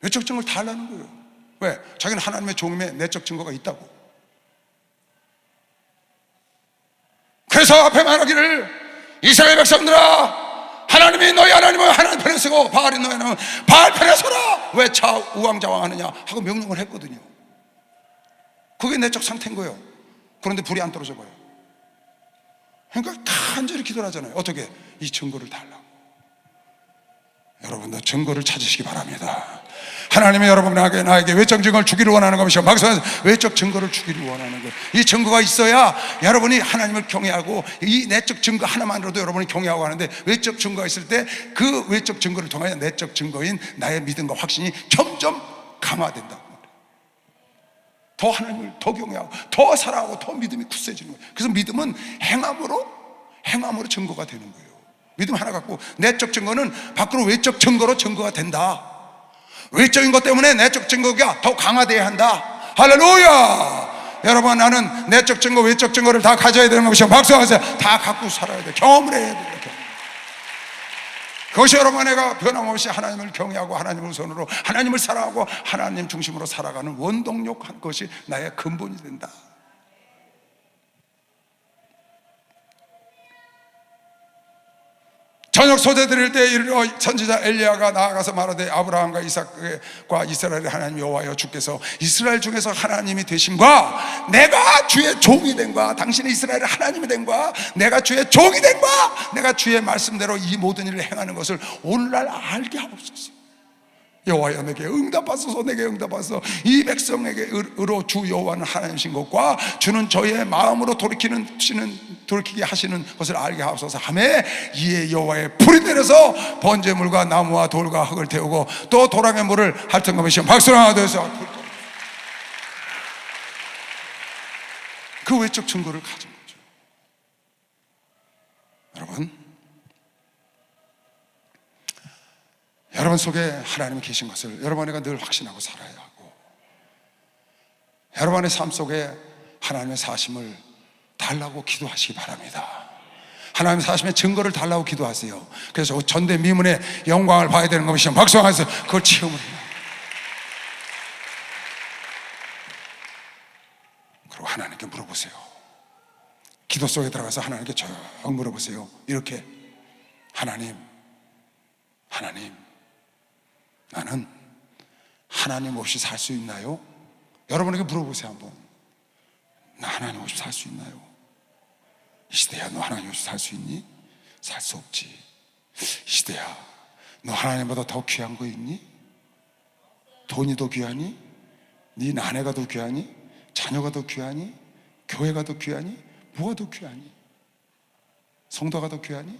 외적 증거를 다 하려는 거예요. 왜? 자기는 하나님의 종임의 내적 증거가 있다고. 그래서 앞에 말하기를 이스라엘 백성들아, 하나님이 너희 하나님은 하나님 편에 서고 바알이 너희 하나님은 바알 편에 서라. 왜 우왕좌왕하느냐 하고 명령을 했거든요. 그게 내적 상태인 거예요. 그런데 불이 안 떨어져 봐요. 그러니까 간절히 기도를 하잖아요. 어떻게? 이 증거를 달라고. 여러분도 증거를 찾으시기 바랍니다. 하나님이 여러분에게 나에게 외적 증거를 주기를 원하는 것이요. 막상 외적 증거를 주기를 원하는 것. 이 증거가 있어야 여러분이 하나님을 경외하고 이 내적 증거 하나만으로도 여러분이 경외하고 하는데 외적 증거가 있을 때 그 외적 증거를 통하여 내적 증거인 나의 믿음과 확신이 점점 강화된다. 더 하나님을 더 경외하고 더 사랑하고 더 믿음이 굳세지는 거예요. 그래서 믿음은 행함으로 증거가 되는 거예요. 믿음 하나 갖고 내적 증거는 밖으로 외적 증거로 증거가 된다. 외적인 것 때문에 내적 증거가 더 강화되어야 한다. 할렐루야. 여러분, 나는 내적 증거 외적 증거를 다 가져야 되는 것이요. 박수하세요. 다 갖고 살아야 돼. 경험을 해야 돼. 그것이 여러분, 내가 변함없이 하나님을 경외하고 하나님을 우선으로 하나님을 사랑하고 하나님 중심으로 살아가는 원동력 한 것이 나의 근본이 된다. 저녁 소재 드릴 때 이르러 선지자 엘리야가 나아가서 말하되 아브라함과 이삭과 이스라엘의 하나님 여호와여, 주께서 이스라엘 중에서 하나님이 되신과 내가 주의 종이 된과 당신이 이스라엘의 하나님이 된과 내가 주의 종이 된과 내가 주의 말씀대로 이 모든 일을 행하는 것을 오늘날 알게 하옵소서. 여호와여, 내게 응답하소서. 내게 응답하소서. 이 백성에게로 주 여호와는 하나님이신 것과 주는 저희의 마음으로 돌이키게 하시는 것을 알게 하옵소서 하매 이에 여호와의 불이 내려서 번제물과 나무와 돌과 흙을 태우고 또 도랑의 물을 핥은것이요 박수를 하나 더해서 그 외적 증거를 가진 거죠. 여러분 속에 하나님이 계신 것을 여러분에게 늘 확신하고 살아야 하고, 여러분의 삶 속에 하나님의 사심을 달라고 기도하시기 바랍니다. 하나님의 사심의 증거를 달라고 기도하세요. 그래서 전대미문의 영광을 봐야 되는 것이죠. 박수하면서 그걸 체험을 해요. 그리고 하나님께 물어보세요. 기도 속에 들어가서 하나님께 쭉 물어보세요. 이렇게 하나님, 나는 하나님 없이 살 수 있나요? 여러분에게 물어보세요. 한번. 나 하나님 없이 살 수 있나요? 이 시대야, 너 하나님 없이 살 수 있니? 살 수 없지. 이 시대야, 너 하나님보다 더 귀한 거 있니? 돈이 더 귀하니? 네 아내가 더 귀하니? 자녀가 더 귀하니? 교회가 더 귀하니? 뭐가 더 귀하니? 성도가 더 귀하니?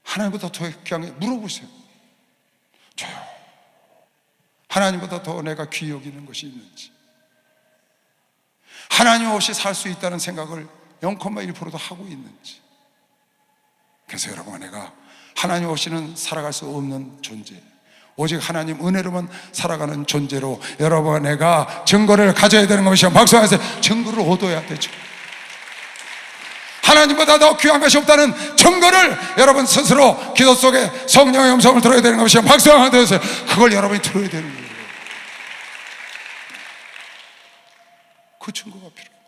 하나님보다 더 귀한 게 물어보세요. 저요, 하나님보다 더 내가 귀히 여기는 것이 있는지, 하나님 없이 살 수 있다는 생각을 0.1%도 하고 있는지. 그래서 여러분, 내가 하나님 없이는 살아갈 수 없는 존재, 오직 하나님 은혜로만 살아가는 존재로 여러분, 내가 증거를 가져야 되는 것이요 박수하세요. 증거를 얻어야 되죠. 하나님보다 더 귀한 것이 없다는 증거를 여러분 스스로 기도 속에 성령의 음성을 들어야 되는 것이요 박수 한번 드세요. 그걸 여러분이 들어야 되는 거예요. 그 증거가 필요해요.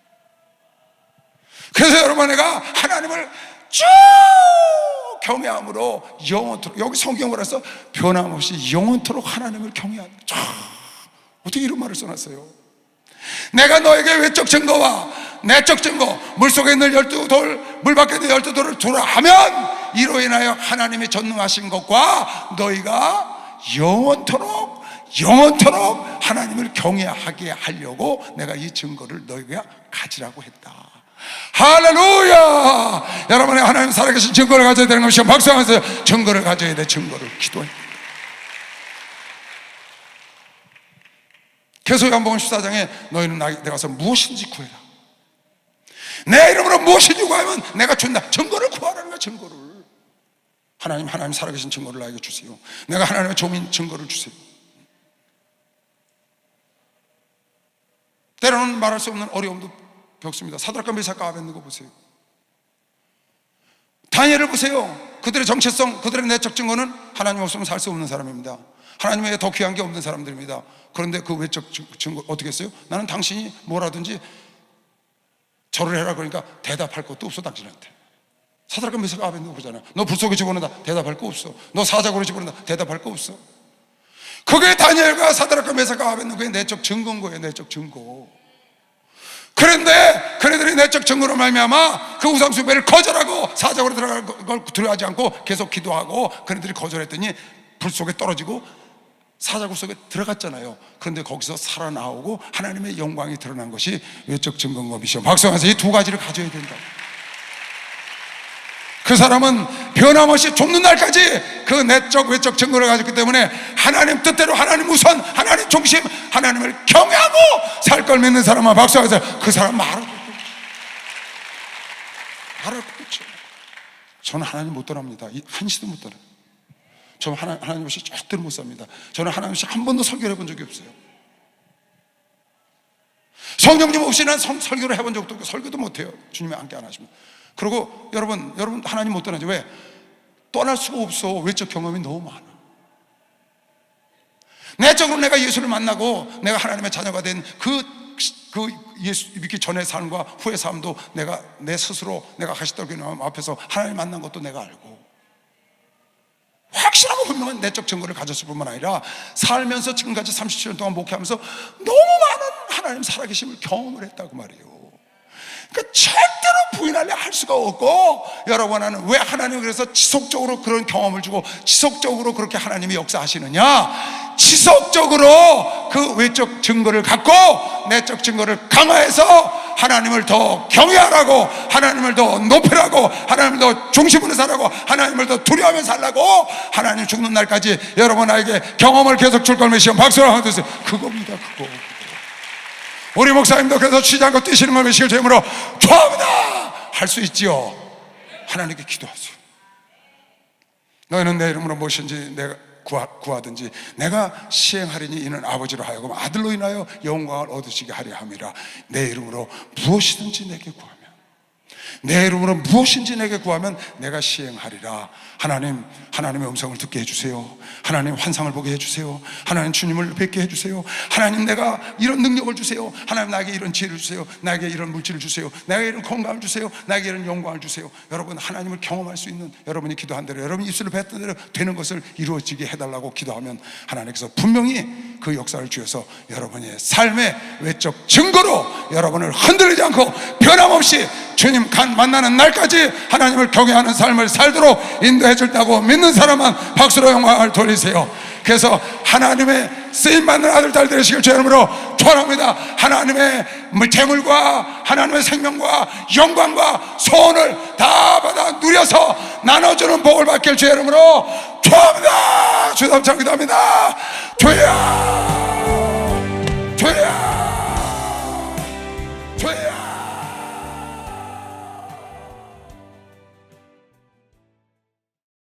그래서 여러분, 내가 하나님을 쭉 경외함으로 영원토록, 여기 성경으로 해서 변함없이 영원토록 하나님을 경외하는 거죠. 어떻게 이런 말을 써놨어요? 내가 너에게 외적 증거와 내적 증거, 물속에 있는 12돌, 물 밖에 있는 12돌을 두라 하면 이로 인하여 하나님이 전능하신 것과 너희가 영원토록 하나님을 경외하게 하려고 내가 이 증거를 너희가 가지라고 했다. 할렐루야! 여러분의 하나님 살아계신 증거를 가져야 되는 것이요 박수하면서 증거를 가져야 돼. 증거를 기도해. 계속 요한복음 14장에 너희는 나에게 가서 무엇인지 구해라. 내 이름으로 무엇인지 구하면 내가 준다. 증거를 구하라는 거야. 증거를. 하나님 살아계신 증거를 나에게 주세요. 내가 하나님의 종인 증거를 주세요. 때로는 말할 수 없는 어려움도 겪습니다. 사드락과 메삭과 아벳느고 보세요. 다니엘을 보세요. 그들의 정체성, 그들의 내적 증거는 하나님 없으면 살 수 없는 사람입니다. 하나님 외에 더 귀한 게 없는 사람들입니다. 그런데 그 외적 증거 어떻게 했어요? 나는 당신이 뭐라든지 절을 해라 그러니까 대답할 것도 없어. 당신한테. 사드락과 메삭과 아벳느고 보잖아. 너 불 속에 집어넣는다. 대답할 거 없어. 너 사자고로 집어넣는다. 대답할 거 없어. 그게 다니엘과 사드락과 메삭과 아벳느고의 내적 증거인 거예요. 내적 증거. 그런데 그네들이 내적 증거로 말미암아 그 우상 숭배를 거절하고 사자고로 들어갈 걸 두려워하지 않고 계속 기도하고 그네들이 거절했더니 불 속에 떨어지고 사자굴 속에 들어갔잖아요. 그런데 거기서 살아나오고 하나님의 영광이 드러난 것이 외적 증거인 것이죠. 박수하면서 이 두 가지를 가져야 된다. 그 사람은 변함없이 죽는 날까지 그 내적 외적 증거를 가졌기 때문에 하나님 뜻대로, 하나님 우선, 하나님 중심, 하나님을 경외하고 살 걸 믿는 사람은 박수하면서 그 사람 말할 거겠죠. 저는 하나님 못 떠납니다. 한시도 못 떠나요. 저는 하나님 없이 절대로 못 삽니다. 저는 하나님 없이 한 번도 설교를 해본 적이 없어요. 성령님 없이 난 설교를 해본 적도 없고 설교도 못해요. 주님이 함께 안 하시면. 그리고 여러분 하나님 못 떠나죠. 왜? 떠날 수가 없어. 외적 경험이 너무 많아. 내적으로 내가 예수를 만나고 내가 하나님의 자녀가 된 그 예수 믿기 전의 삶과 후의 삶도 내가 내 스스로 내가 가시떨기 앞에서 하나님 만난 것도 내가 알고 확실하고 분명한 내적 증거를 가졌을 뿐만 아니라 살면서 지금까지 37년 동안 목회하면서 너무 많은 하나님 살아계심을 경험을 했다고 말이에요. 그러니까 절대로 부인하려 할 수가 없고, 여러분은 왜 하나님이 그래서 지속적으로 그런 경험을 주고 지속적으로 그렇게 하나님이 역사하시느냐? 지속적으로 그 외적 증거를 갖고 내적 증거를 강화해서 하나님을 더 경외하라고, 하나님을 더 높이라고, 하나님을 더 중심으로 살라고, 하나님을 더 두려워하며 살라고, 하나님 죽는 날까지 여러분 나에게 경험을 계속 줄 걸 믿으시면 박수를 한번 주세요. 그겁니다. 그거. 우리 목사님도 그래서 쉬지 않고 뛰시는 걸 믿으시길 주님으로 좋아합니다 할 수 있지요. 하나님께 기도하세요. 너희는 내 이름으로 무엇인지 내가 구하든지 내가 시행하리니 이는 아버지로 하여금 아들로 인하여 영광을 얻으시게 하려 함이라. 내 이름으로 무엇이든지 내게 구하면, 내 이름으로 무엇인지 내게 구하면 내가 시행하리라. 하나님, 하나님의 음성을 듣게 해주세요. 하나님 환상을 보게 해주세요. 하나님 주님을 뵙게 해주세요. 하나님 내가 이런 능력을 주세요. 하나님 나에게 이런 지혜를 주세요. 나에게 이런 물질을 주세요. 나에게 이런 건강을 주세요. 나에게 이런 영광을 주세요. 여러분 하나님을 경험할 수 있는, 여러분이 기도한 대로, 여러분이 입술을 뱉던 대로 되는 것을 이루어지게 해달라고 기도하면 하나님께서 분명히 그 역사를 주셔서 여러분의 삶의 외적 증거로 여러분을 흔들리지 않고 변함없이 주님 만나는 날까지 하나님을 경외하는 삶을 살도록 인도해 줄다고 믿는 사람만 박수로 영광을 돌리세요. 그래서 하나님의 쓰임받는 아들 딸 되시길 주의 이름으로 축원합니다. 하나님의 재물과 하나님의 생명과 영광과 소원을 다 받아 누려서 나눠주는 복을 받길 주의 이름으로 축원합니다. 주님 기도합니다. 주여, 주여.